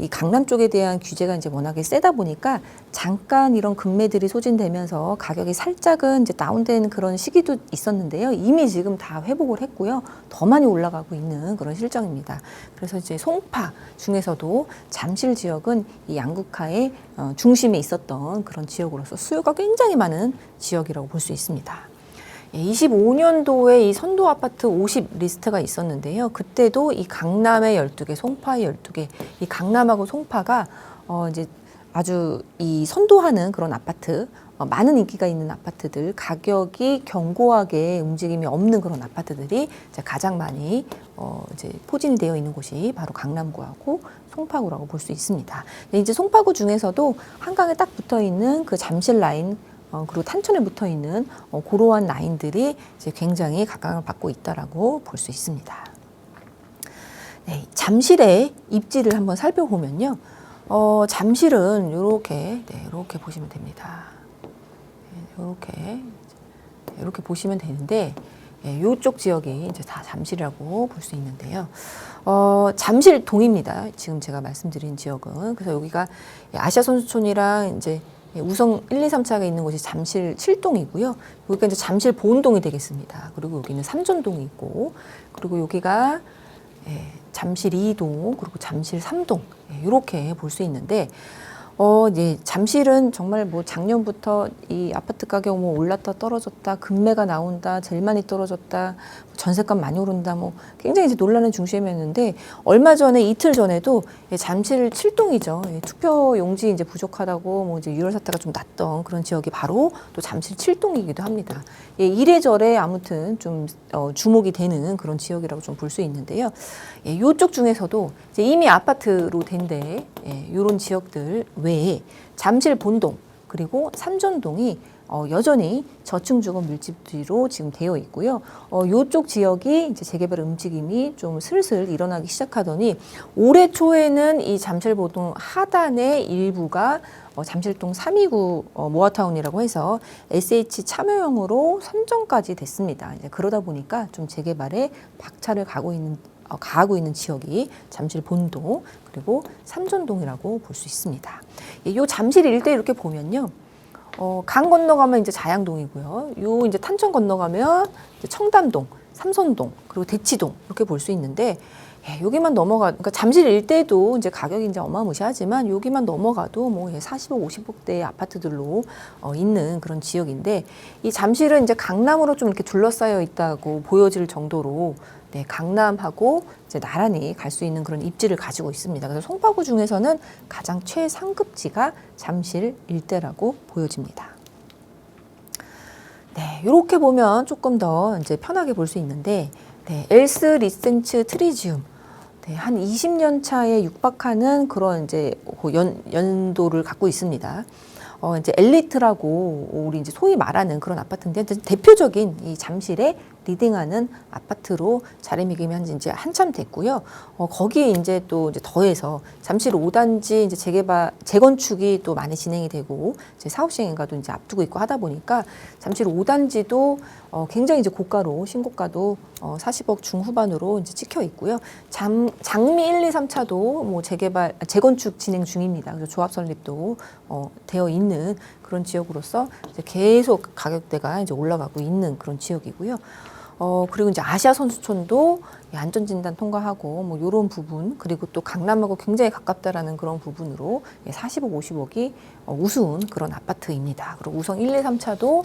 강남 쪽에 대한 규제가 이제 워낙에 세다 보니까 잠깐 이런 급매들이 소진되면서 가격이 살짝은 이제 다운된 그런 시기도 있었는데요. 이미 지금 다 회복을 했고요. 더 많이 올라가고 있는 그런 실정입니다. 그래서 이제 송파 중에서도 잠실 지역은 이 양극화의 중심에 있었던 그런 지역으로서 수요가 굉장히 많은 지역이라고 볼 수 있습니다. 25년도에 이 선도 아파트 50 리스트가 있었는데요. 그때도 이 강남의 12개, 송파의 12개, 이 강남하고 송파가 이제 아주 이 선도하는 그런 아파트 많은 인기가 있는 아파트들, 가격이 견고하게 움직임이 없는 그런 아파트들이 이제 가장 많이 이제 포진이 되어 있는 곳이 바로 강남구하고 송파구라고 볼 수 있습니다. 근데 이제 송파구 중에서도 한강에 딱 붙어 있는 그 잠실 라인 그리고 탄천에 붙어 있는 고러한 라인들이 이제 굉장히 각광을 받고 있다라고 볼 수 있습니다. 네, 잠실의 입지를 한번 살펴보면요. 잠실은 이렇게 보시면 됩니다. 이렇게 보시면 되는데, 이쪽 지역이 이제 다 잠실이라고 볼 수 있는데요. 잠실동입니다. 지금 제가 말씀드린 지역은. 그래서 여기가 아시아 선수촌이랑 이제 우성 1, 2, 3차가 있는 곳이 잠실 7동이고요. 여기가 이제 잠실 보은동이 되겠습니다. 그리고 여기는 삼전동이 있고, 그리고 여기가 잠실 2동, 그리고 잠실 3동, 이렇게 볼 수 있는데, 잠실은 정말 뭐 작년부터 이 아파트 가격 뭐 올랐다 떨어졌다, 금매가 나온다, 제일 많이 떨어졌다, 전세값 많이 오른다, 뭐 굉장히 이제 논란의 중심이었는데, 얼마 전에 이틀 전에도 잠실 7동이죠. 투표 용지 이제 부족하다고 뭐 이제 유혈 사태가 좀 났던 그런 지역이 바로 또 잠실 7동이기도 합니다. 이래저래 아무튼 좀 주목이 되는 그런 지역이라고 좀 볼 수 있는데요. 이쪽 중에서도 이제 이미 아파트로 된데 이런 지역들 외에 잠실 본동 그리고 삼전동이 여전히 저층주거 밀집지로 지금 되어 있고요. 이쪽 지역이 이제 재개발 움직임이 좀 슬슬 일어나기 시작하더니 올해 초에는 이 잠실보동 하단의 일부가 잠실동 329 모아타운이라고 해서 SH 참여형으로 선정까지 됐습니다. 이제 그러다 보니까 좀 재개발에 박차를 가하고 있는 지역이 잠실 본동 그리고 삼전동이라고 볼 수 있습니다. 이 잠실 일대 이렇게 보면요. 강 건너가면 이제 자양동이고요. 요 이제 탄천 건너가면 이제 청담동, 삼선동, 그리고 대치동 이렇게 볼 수 있는데 여기만 그러니까 잠실 일대도 이제 가격이 이제 어마무시하지만 여기만 넘어가도 뭐 40억, 50억대의 아파트들로 있는 그런 지역인데 이 잠실은 이제 강남으로 좀 이렇게 둘러싸여 있다고 보여질 정도로 강남하고 이제 나란히 갈 수 있는 그런 입지를 가지고 있습니다. 그래서 송파구 중에서는 가장 최상급지가 잠실 일대라고 보여집니다. 네, 이렇게 보면 조금 더 이제 편하게 볼 수 있는데, 엘스 리센츠 트리지움. 한 20년 차에 육박하는 그런 이제 연도를 갖고 있습니다. 이제 엘리트라고 우리 이제 소위 말하는 그런 아파트인데 대표적인 이 잠실에 리딩하는 아파트로 자리매김한 지 이제 한참 됐고요. 거기에 이제 또 이제 더해서 잠실 5단지 이제 재건축이 또 많이 진행이 되고 이제 사업 시행인가도 이제 앞두고 있고 하다 보니까 잠실 5단지도 굉장히 이제 고가로 신고가도 40억 중후반으로 이제 찍혀 있고요. 장미 1, 2, 3차도 뭐 재건축 진행 중입니다. 그래서 조합 설립도 되어 있는 그런 지역으로서 이제 계속 가격대가 이제 올라가고 있는 그런 지역이고요. 그리고 이제 아시아 선수촌도 안전진단 통과하고 뭐 이런 부분 그리고 또 강남하고 굉장히 가깝다라는 그런 부분으로 40억, 50억이 우스운 그런 아파트입니다. 그리고 우성 1, 2, 3차도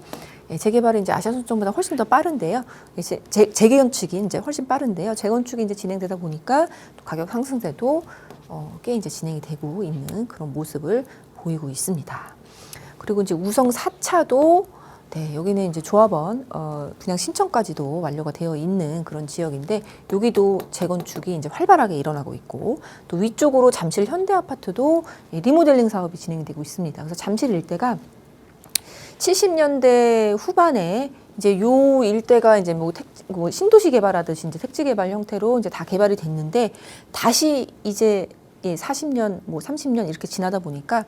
재개발이 이제 아시아 선수촌보다 훨씬 더 빠른데요. 이제 재건축이 이제 훨씬 빠른데요. 재건축이 이제 진행되다 보니까 또 가격 상승세도 꽤 이제 진행이 되고 있는 그런 모습을 보이고 있습니다. 그리고 이제 우성 4차도 여기는 이제 조합원 분양 신청까지도 완료가 되어 있는 그런 지역인데 여기도 재건축이 이제 활발하게 일어나고 있고 또 위쪽으로 잠실 현대아파트도 리모델링 사업이 진행되고 있습니다. 그래서 잠실 일대가 70년대 후반에 이제 요 일대가 이제 뭐 신도시 개발하듯이 이제 택지 개발 형태로 이제 다 개발이 됐는데 다시 이제 40년 뭐 30년 이렇게 지나다 보니까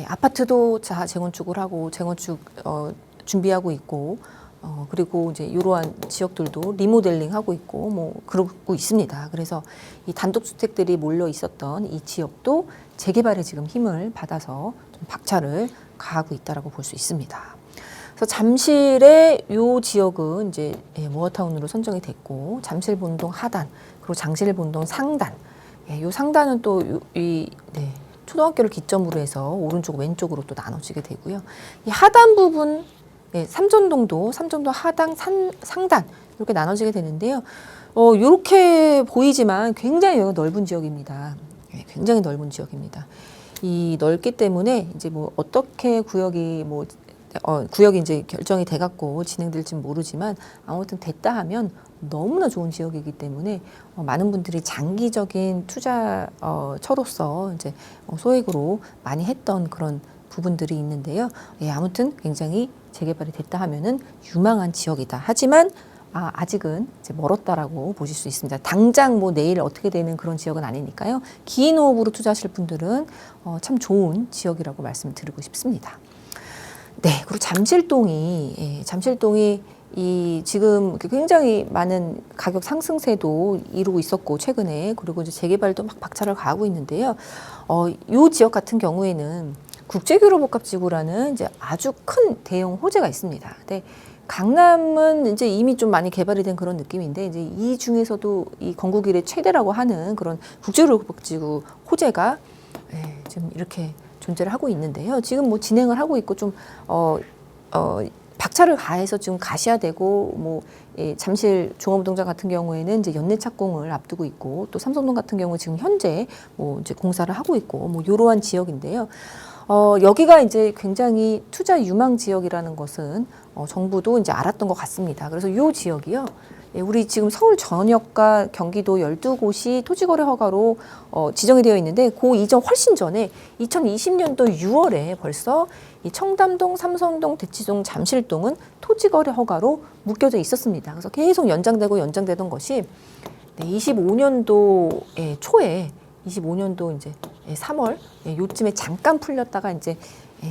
아파트도 재건축을 하고 재건축 준비하고 있고 그리고 이제 이러한 지역들도 리모델링 하고 있고 뭐 그러고 있습니다. 그래서 이 단독주택들이 몰려 있었던 이 지역도 재개발에 지금 힘을 받아서 좀 박차를 가하고 있다라고 볼 수 있습니다. 그래서 잠실의 요 지역은 이제 모어타운으로 선정이 됐고 잠실 본동 하단 그리고 장실 본동 상단 요 상단은 또 초등학교를 기점으로 해서 오른쪽 왼쪽으로 또 나눠지게 되고요. 이 하단 부분 삼전동 하단 상단 이렇게 나눠지게 되는데요. 이렇게 보이지만 굉장히 넓은 지역입니다. 굉장히 넓은 지역입니다. 이 넓기 때문에 이제 뭐 어떻게 구역이 뭐 구역이 이제 결정이 돼갖고 진행될지는 모르지만 아무튼 됐다 하면 너무나 좋은 지역이기 때문에 많은 분들이 장기적인 투자처로서 이제 소액으로 많이 했던 그런 부분들이 있는데요. 예, 아무튼 굉장히 재개발이 됐다 하면은 유망한 지역이다. 하지만 아직은 이제 멀었다라고 보실 수 있습니다. 당장 뭐 내일 어떻게 되는 그런 지역은 아니니까요. 긴 호흡으로 투자하실 분들은 참 좋은 지역이라고 말씀드리고 싶습니다. 네, 그리고 잠실동이 이 지금 굉장히 많은 가격 상승세도 이루고 있었고 최근에 그리고 이제 재개발도 막 박차를 가하고 있는데요. 이 지역 같은 경우에는 국제교류복합지구라는 이제 아주 큰 대형 호재가 있습니다. 네. 강남은 이제 이미 좀 많이 개발이 된 그런 느낌인데 이제 이 중에서도 이 건국 이래 최대라고 하는 그런 국제교류복합지구 호재가 지금 이렇게 존재를 하고 있는데요. 지금 뭐 진행을 하고 있고 좀 박차를 가해서 지금 가셔야 되고 뭐 잠실 종합운동장 같은 경우에는 이제 연내 착공을 앞두고 있고 또 삼성동 같은 경우 지금 현재 뭐 이제 공사를 하고 있고 뭐 이러한 지역인데요. 여기가 이제 굉장히 투자 유망 지역이라는 것은 정부도 이제 알았던 것 같습니다. 그래서 이 지역이요. 우리 지금 서울 전역과 경기도 12곳이 토지거래 허가로 지정이 되어 있는데 그 이전 훨씬 전에 2020년도 6월에 벌써 이 청담동, 삼성동, 대치동, 잠실동은 토지거래 허가로 묶여져 있었습니다. 그래서 계속 연장되던 것이 25년도 초에 25년도 이제 3월 요쯤에 잠깐 풀렸다가 이제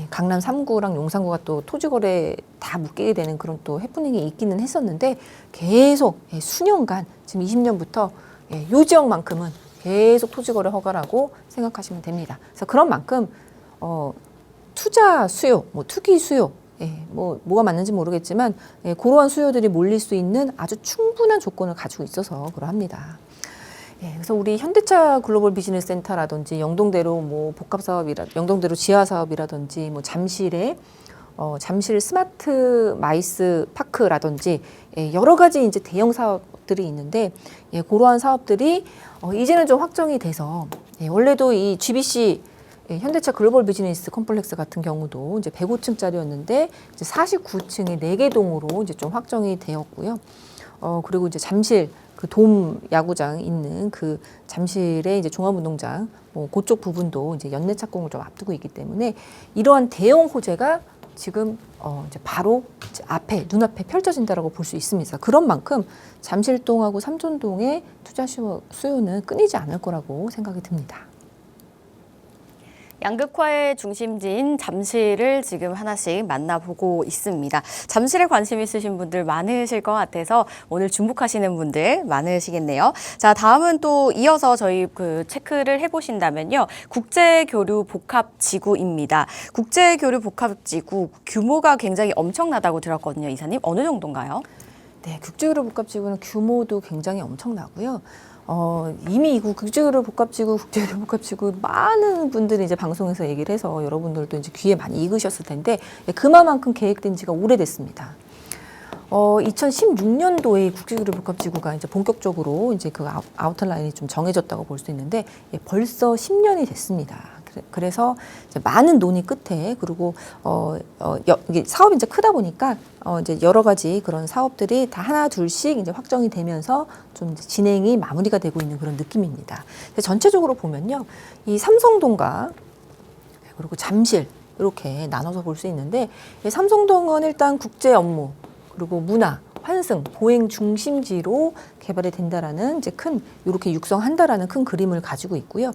강남 3구랑 용산구가 또 토지거래 다 묶이게 되는 그런 또 해프닝이 있기는 했었는데 계속 수년간 지금 20년부터 요 지역만큼은 계속 토지거래 허가라고 생각하시면 됩니다. 그래서 그런 만큼 투자 수요, 뭐 투기 수요, 뭐가 맞는지 모르겠지만 그러한 수요들이 몰릴 수 있는 아주 충분한 조건을 가지고 있어서 그러합니다. 그래서 우리 현대차 글로벌 비즈니스 센터라든지 영동대로 뭐 복합 사업이라 영동대로 지하 사업이라든지 뭐 잠실에 잠실 스마트 마이스 파크라든지 여러 가지 이제 대형 사업들이 있는데 그러한 사업들이 이제는 좀 확정이 돼서 원래도 이 GBC 현대차 글로벌 비즈니스 컴플렉스 같은 경우도 이제 105층짜리였는데 이제 49층의 4개 동으로 이제 좀 확정이 되었고요. 그리고 이제 잠실 그 돔 야구장 있는 그 잠실의 이제 종합운동장 그쪽 부분도 이제 연내 착공을 좀 앞두고 있기 때문에 이러한 대형 호재가 지금 이제 바로 이제 눈앞에 펼쳐진다라고 볼 수 있습니다. 그런 만큼 잠실동하고 삼촌동의 투자 수요는 끊이지 않을 거라고 생각이 듭니다.
양극화의 중심지인 잠실을 지금 하나씩 만나보고 있습니다. 잠실에 관심 있으신 분들 많으실 것 같아서 오늘 중복하시는 분들 많으시겠네요. 자, 다음은 또 이어서 저희 체크를 해보신다면요. 국제교류복합지구입니다. 국제교류복합지구 규모가 굉장히 엄청나다고 들었거든요. 이사님, 어느 정도인가요?
네, 국제교류복합지구는 규모도 굉장히 엄청나고요. 이미 이 국제교류복합지구 많은 분들이 이제 방송에서 얘기를 해서 여러분들도 이제 귀에 많이 익으셨을 텐데 그만큼 계획된 지가 오래됐습니다. 2016년도에 국제교류복합지구가 이제 본격적으로 이제 그 아우터 라인이 좀 정해졌다고 볼 수 있는데 벌써 10년이 됐습니다. 그래서 이제 많은 논의 끝에 그리고 이게 사업이 이제 크다 보니까 이제 여러 가지 그런 사업들이 다 하나 둘씩 이제 확정이 되면서 좀 이제 진행이 마무리가 되고 있는 그런 느낌입니다. 전체적으로 보면요, 이 삼성동과 그리고 잠실 이렇게 나눠서 볼 수 있는데 삼성동은 일단 국제 업무 그리고 문화 환승, 보행 중심지로 개발이 된다라는 이제 큰 이렇게 육성한다라는 큰 그림을 가지고 있고요.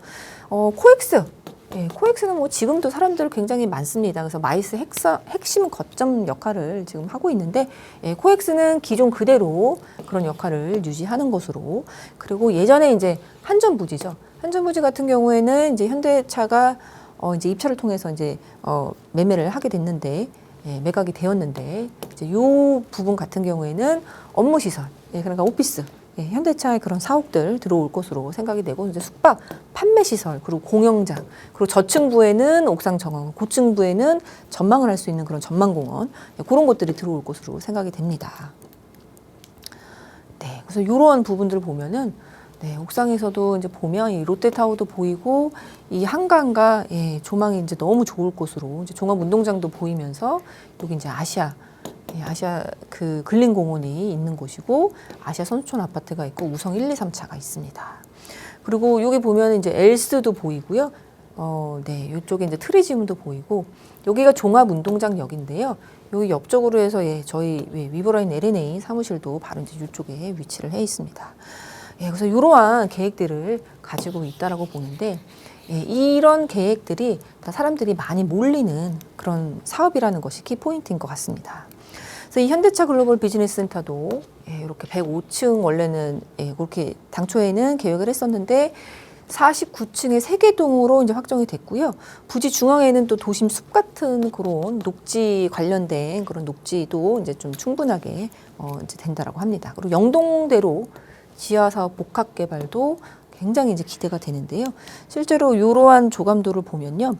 코엑스는 뭐 지금도 사람들 굉장히 많습니다. 그래서 마이스 핵심 거점 역할을 지금 하고 있는데 코엑스는 기존 그대로 그런 역할을 유지하는 것으로 그리고 예전에 이제 한전부지죠. 한전부지 같은 경우에는 이제 현대차가 이제 입찰을 통해서 이제 매매를 하게 됐는데 매각이 되었는데 이제 요 부분 같은 경우에는 업무 시설, 그러니까 오피스. 현대차의 그런 사옥들 들어올 것으로 생각이 되고 이제 숙박, 판매 시설, 그리고 공영장, 그리고 저층부에는 옥상 정원, 고층부에는 전망을 할 수 있는 그런 전망공원 그런 것들이 들어올 것으로 생각이 됩니다. 네, 그래서 이러한 부분들을 보면은 네, 옥상에서도 이제 보면 이 롯데타워도 보이고 이 한강과 조망이 이제 너무 좋을 곳으로 이제 종합운동장도 보이면서 여기 이제 아시아 그 근린공원이 있는 곳이고 아시아 선수촌 아파트가 있고 우성 1, 2, 3차가 있습니다. 그리고 여기 보면 이제 엘스도 보이고요. 네, 이쪽에 이제 트리지움도 보이고 여기가 종합운동장역인데요. 여기 옆쪽으로 해서 저희 위버라인 LNA 사무실도 바로 이제 이쪽에 위치를 해 있습니다. 그래서 이러한 계획들을 가지고 있다라고 보는데 이런 계획들이 다 사람들이 많이 몰리는 그런 사업이라는 것이 키포인트인 것 같습니다. 그래서 이 현대차 글로벌 비즈니스 센터도 이렇게 105층 원래는 그렇게 당초에는 계획을 했었는데 49층의 3개 동으로 이제 확정이 됐고요. 부지 중앙에는 또 도심 숲 같은 그런 녹지 관련된 그런 녹지도 이제 좀 충분하게 이제 된다라고 합니다. 그리고 영동대로 지하 사업 복합 개발도 굉장히 이제 기대가 되는데요. 실제로 이러한 조감도를 보면요.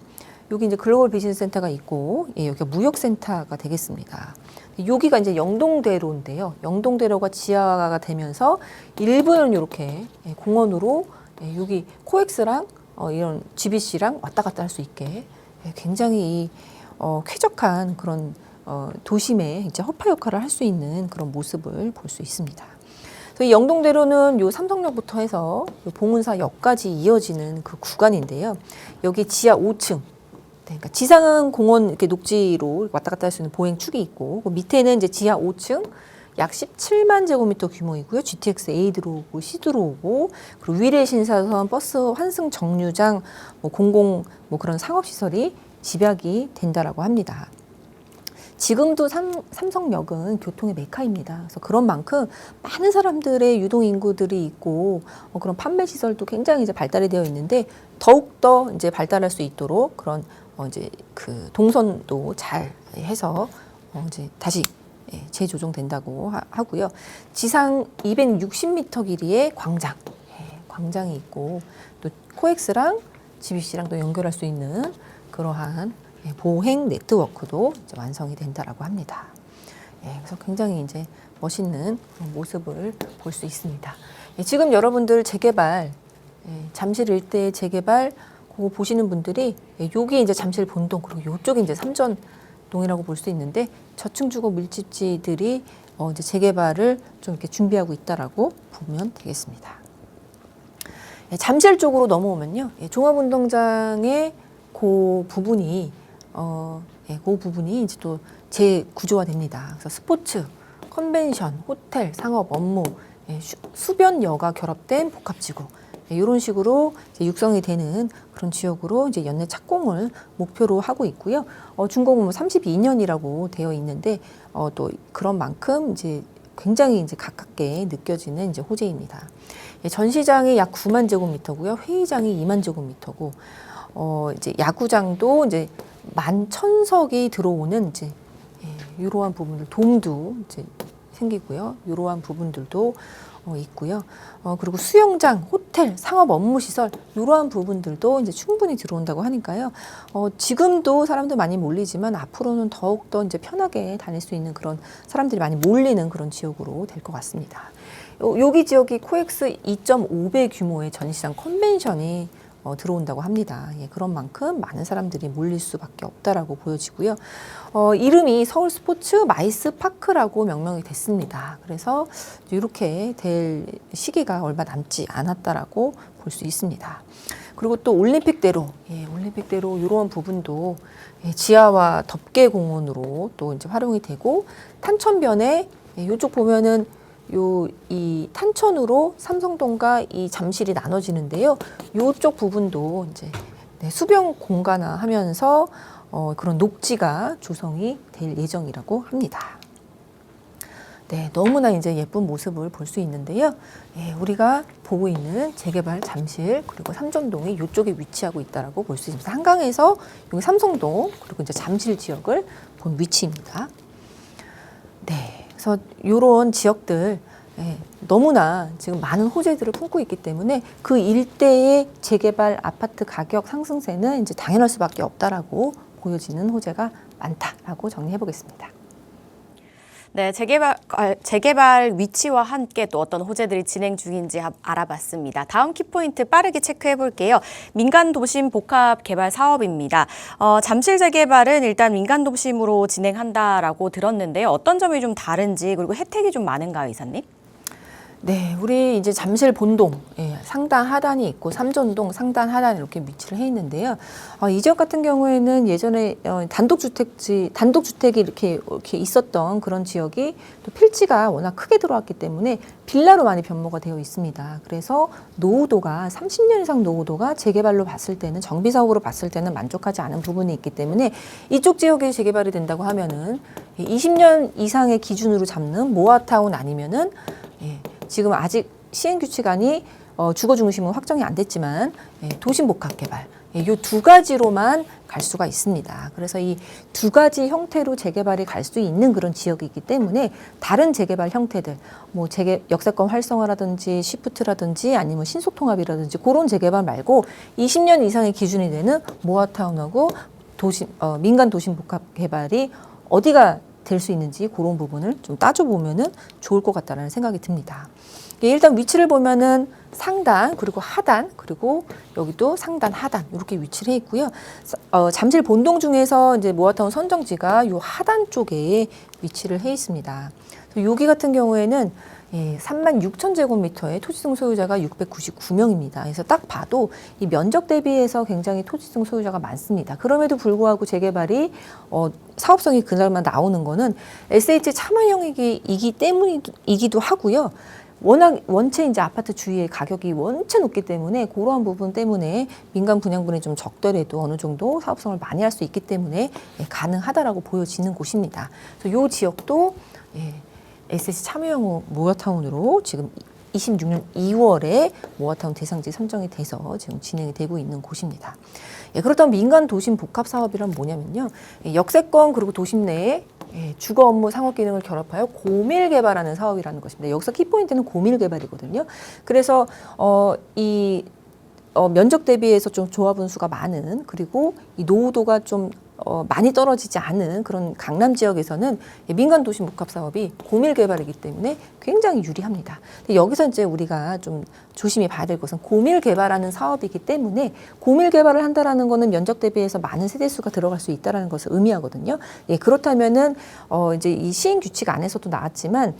여기 이제 글로벌 비즈니스 센터가 있고 여기가 무역센터가 되겠습니다. 여기가 이제 영동대로인데요. 영동대로가 지하가 되면서 일부는 이렇게 공원으로 여기 코엑스랑 이런 GBC랑 왔다 갔다 할 수 있게 굉장히 쾌적한 그런 도심의 이제 허파 역할을 할 수 있는 그런 모습을 볼 수 있습니다. 이 영동대로는 요 삼성역부터 해서 요 봉은사역까지 이어지는 그 구간인데요. 여기 지하 5층. 그러니까 지상은 공원 이렇게 녹지로 왔다 갔다 할 수 있는 보행축이 있고 그 밑에는 이제 지하 5층 약 17만 제곱미터 규모이고요. GTX A 들어오고 C 들어오고 그리고 위례 신사선 버스 환승 정류장 공공 그런 상업 시설이 집약이 된다라고 합니다. 지금도 삼성역은 교통의 메카입니다. 그래서 그런 만큼 많은 사람들의 유동 인구들이 있고 그런 판매 시설도 굉장히 이제 발달이 되어 있는데 더욱 더 이제 발달할 수 있도록 그런 이제 그 동선도 잘 해서 이제 다시 재조정된다고 하고요. 지상 260m 길이의 광장이 있고 또 코엑스랑 GBC랑 또 연결할 수 있는 그러한 보행 네트워크도 이제 완성이 된다라고 합니다. 그래서 굉장히 이제 멋있는 모습을 볼 수 있습니다. 지금 여러분들 재개발, 잠실 일대 재개발 그거 보시는 분들이 여기 이제 잠실 본동 그리고 이쪽이 이제 삼전동이라고 볼 수 있는데 저층 주거 밀집지들이 이제 재개발을 좀 이렇게 준비하고 있다라고 보면 되겠습니다. 잠실 쪽으로 넘어오면요, 종합운동장의 그 부분이 그 부분이 이제 또 재구조화 됩니다. 그래서 스포츠, 컨벤션, 호텔, 상업, 업무, 수변여가 결합된 복합지구 이런 식으로 이제 육성이 되는 그런 지역으로 이제 연내 착공을 목표로 하고 있고요. 준공은 32년이라고 되어 있는데 또 그런 만큼 이제 굉장히 이제 가깝게 느껴지는 이제 호재입니다. 전시장이 약 9만 제곱미터고요. 회의장이 2만 제곱미터고 이제 야구장도 이제 11,000석이 들어오는 이제 이러한 부분들 돔도 이제 생기고요. 이러한 부분들도 있고요. 그리고 수영장, 호텔, 상업 업무 시설 이러한 부분들도 이제 충분히 들어온다고 하니까요. 지금도 사람들 많이 몰리지만 앞으로는 더욱 더 이제 편하게 다닐 수 있는 그런 사람들이 많이 몰리는 그런 지역으로 될 것 같습니다. 여기 지역이 코엑스 2.5배 규모의 전시장 컨벤션이 들어온다고 합니다. 그런 만큼 많은 사람들이 몰릴 수밖에 없다라고 보여지고요. 이름이 서울 스포츠 마이스 파크라고 명명이 됐습니다. 그래서 이렇게 될 시기가 얼마 남지 않았다라고 볼 수 있습니다. 그리고 또 올림픽대로 이러한 부분도 지하와 덮개 공원으로 또 이제 활용이 되고 탄천변에 이쪽 보면은 이 탄천으로 삼성동과 이 잠실이 나눠지는데요. 이쪽 부분도 이제 수변 공간화하면서 그런 녹지가 조성이 될 예정이라고 합니다. 너무나 이제 예쁜 모습을 볼 수 있는데요. 우리가 보고 있는 재개발 잠실 그리고 삼전동이 이쪽에 위치하고 있다라고 볼 수 있습니다. 한강에서 여기 삼성동 그리고 이제 잠실 지역을 본 위치입니다. 그래서 이런 지역들 너무나 지금 많은 호재들을 품고 있기 때문에 그 일대의 재개발 아파트 가격 상승세는 이제 당연할 수밖에 없다라고 보여지는 호재가 많다라고 정리해 보겠습니다.
네, 재개발 위치와 함께 또 어떤 호재들이 진행 중인지 알아봤습니다. 다음 키포인트 빠르게 체크해 볼게요. 민간 도심 복합 개발 사업입니다. 잠실 재개발은 일단 민간 도심으로 진행한다라고 들었는데요. 어떤 점이 좀 다른지 그리고 혜택이 좀 많은가요, 이사님?
네, 우리 이제 잠실 본동 상단 하단이 있고 삼전동 상단 하단 이렇게 위치를 해 있는데요. 이 지역 같은 경우에는 예전에 단독주택이 이렇게 있었던 그런 지역이 또 필지가 워낙 크게 들어왔기 때문에 빌라로 많이 변모가 되어 있습니다. 그래서 노후도가 30년 이상 노후도가 재개발로 봤을 때는 정비 사업으로 봤을 때는 만족하지 않은 부분이 있기 때문에 이쪽 지역에 재개발이 된다고 하면은 20년 이상의 기준으로 잡는 모아타운 아니면은 지금 아직 시행규칙안이 주거 중심은 확정이 안 됐지만 도심복합개발 이 두 가지로만 갈 수가 있습니다. 그래서 이 두 가지 형태로 재개발이 갈 수 있는 그런 지역이기 때문에 다른 재개발 형태들 뭐 역세권 활성화라든지 시프트라든지 아니면 신속통합이라든지 그런 재개발 말고 20년 이상의 기준이 되는 모아타운하고 민간 도심복합개발이 어디가 될 수 있는지 그런 부분을 좀 따져보면은 좋을 것 같다라는 생각이 듭니다. 일단 위치를 보면은 상단 그리고 하단 그리고 여기도 상단 하단 이렇게 위치를 해 있고요. 잠실 본동 중에서 이제 모아타운 선정지가 요 하단 쪽에 위치를 해 있습니다. 여기 같은 경우에는 36,000제곱미터의 토지등 소유자가 699명입니다. 그래서 딱 봐도 이 면적 대비해서 굉장히 토지등 소유자가 많습니다. 그럼에도 불구하고 재개발이 사업성이 그날만 나오는 거는 SH 참여형이기 때문이기도 하고요. 워낙 원체 이제 아파트 주위의 가격이 원체 높기 때문에 그러한 부분 때문에 민간 분양분이 좀 적더라도 어느 정도 사업성을 많이 할 수 있기 때문에 가능하다라고 보여지는 곳입니다. 그래서 이 지역도 SH 참여형 모아타운으로 지금 26년 2월에 모아타운 대상지 선정이 돼서 지금 진행이 되고 있는 곳입니다. 그렇다면 민간 도심 복합 사업이란 뭐냐면요. 역세권 그리고 도심 내에 주거 업무 상업 기능을 결합하여 고밀 개발하는 사업이라는 것입니다. 여기서 키포인트는 고밀 개발이거든요. 그래서 면적 대비해서 좀 조합원 수가 많은 그리고 이 노후도가 좀 많이 떨어지지 않은 그런 강남 지역에서는 민간 도심 복합 사업이 고밀 개발이기 때문에 굉장히 유리합니다. 근데 여기서 이제 우리가 좀 조심히 봐야 될 것은 고밀 개발하는 사업이기 때문에 고밀 개발을 한다라는 거는 면적 대비해서 많은 세대 수가 들어갈 수 있다라는 것을 의미하거든요. 그렇다면은 이제 이 시행 규칙 안에서도 나왔지만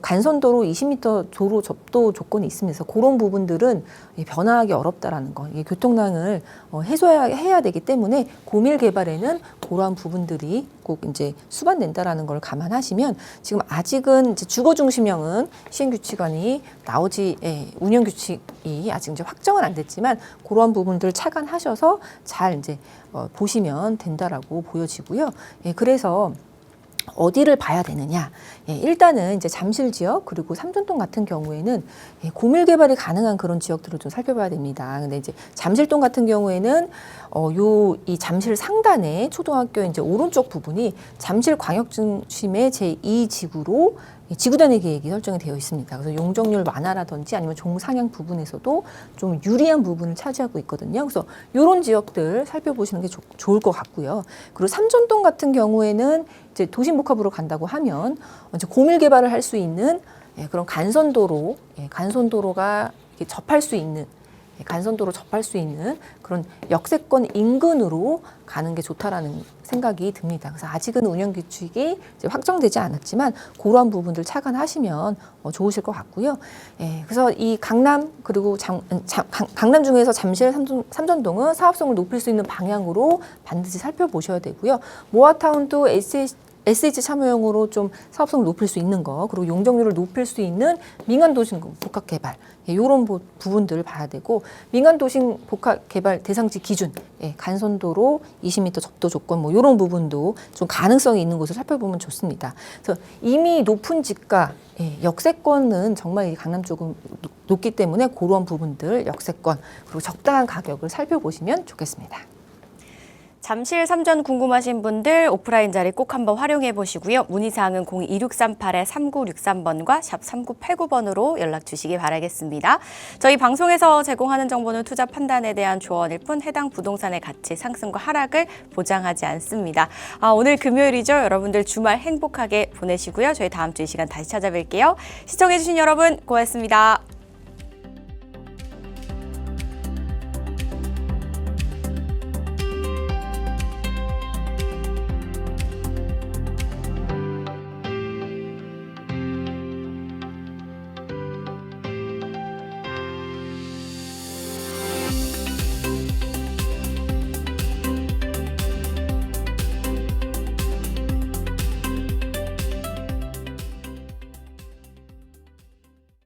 간선도로 20m 도로 접도 조건이 있으면서 그런 부분들은 변화하기 어렵다라는 거, 교통량을 해소해야 되기 때문에 고밀 개발에는 그러한 부분들이 꼭 이제 수반된다라는 걸 감안하시면 지금 아직은 이제 주거 중심형은 시행 규칙안이 운영 규칙이 아직 이제 확정은 안 됐지만 그러한 부분들 착안하셔서 잘 이제 보시면 된다라고 보여지고요. 그래서 어디를 봐야 되느냐? 일단은 이제 잠실 지역 그리고 삼전동 같은 경우에는 고밀 개발이 가능한 그런 지역들을 좀 살펴봐야 됩니다. 근데 이제 잠실동 같은 경우에는 이 잠실 상단에 초등학교 이제 오른쪽 부분이 잠실 광역 중심의 제2지구로 지구단위 계획이 설정이 되어 있습니다. 그래서 용적률 완화라든지 아니면 종상향 부분에서도 좀 유리한 부분을 차지하고 있거든요. 그래서 이런 지역들 살펴보시는 게 좋을 것 같고요. 그리고 삼전동 같은 경우에는 이제 도심복합으로 간다고 하면 이제 고밀 개발을 할 수 있는 그런 간선도로가 접할 수 있는 간선도로 접할 수 있는 그런 역세권 인근으로 가는 게 좋다라는 생각이 듭니다. 그래서 아직은 운영 규칙이 이제 확정되지 않았지만 그러한 부분들 착안하시면 좋으실 것 같고요. 그래서 이 강남 그리고 강남 중에서 잠실 삼전동은 사업성을 높일 수 있는 방향으로 반드시 살펴보셔야 되고요. 모아타운도 SH 참여형으로 좀 사업성을 높일 수 있는 거 그리고 용적률을 높일 수 있는 민간 도심 복합 개발 이런 부분들을 봐야 되고 민간 도심 복합 개발 대상지 기준 간선도로 20m 접도 조건 뭐 이런 부분도 좀 가능성이 있는 곳을 살펴보면 좋습니다. 그래서 이미 높은 집가 역세권은 정말 이 강남 쪽은 높기 때문에 그런 부분들 역세권 그리고 적당한 가격을 살펴보시면 좋겠습니다.
잠실 3전 궁금하신 분들 오프라인 자리 꼭 한번 활용해 보시고요. 문의사항은 02-2638-3963번과 샵 3989번으로 연락 주시기 바라겠습니다. 저희 방송에서 제공하는 정보는 투자 판단에 대한 조언일 뿐 해당 부동산의 가치 상승과 하락을 보장하지 않습니다. 오늘 금요일이죠. 여러분들 주말 행복하게 보내시고요. 저희 다음 주 이 시간 다시 찾아뵐게요. 시청해 주신 여러분 고맙습니다.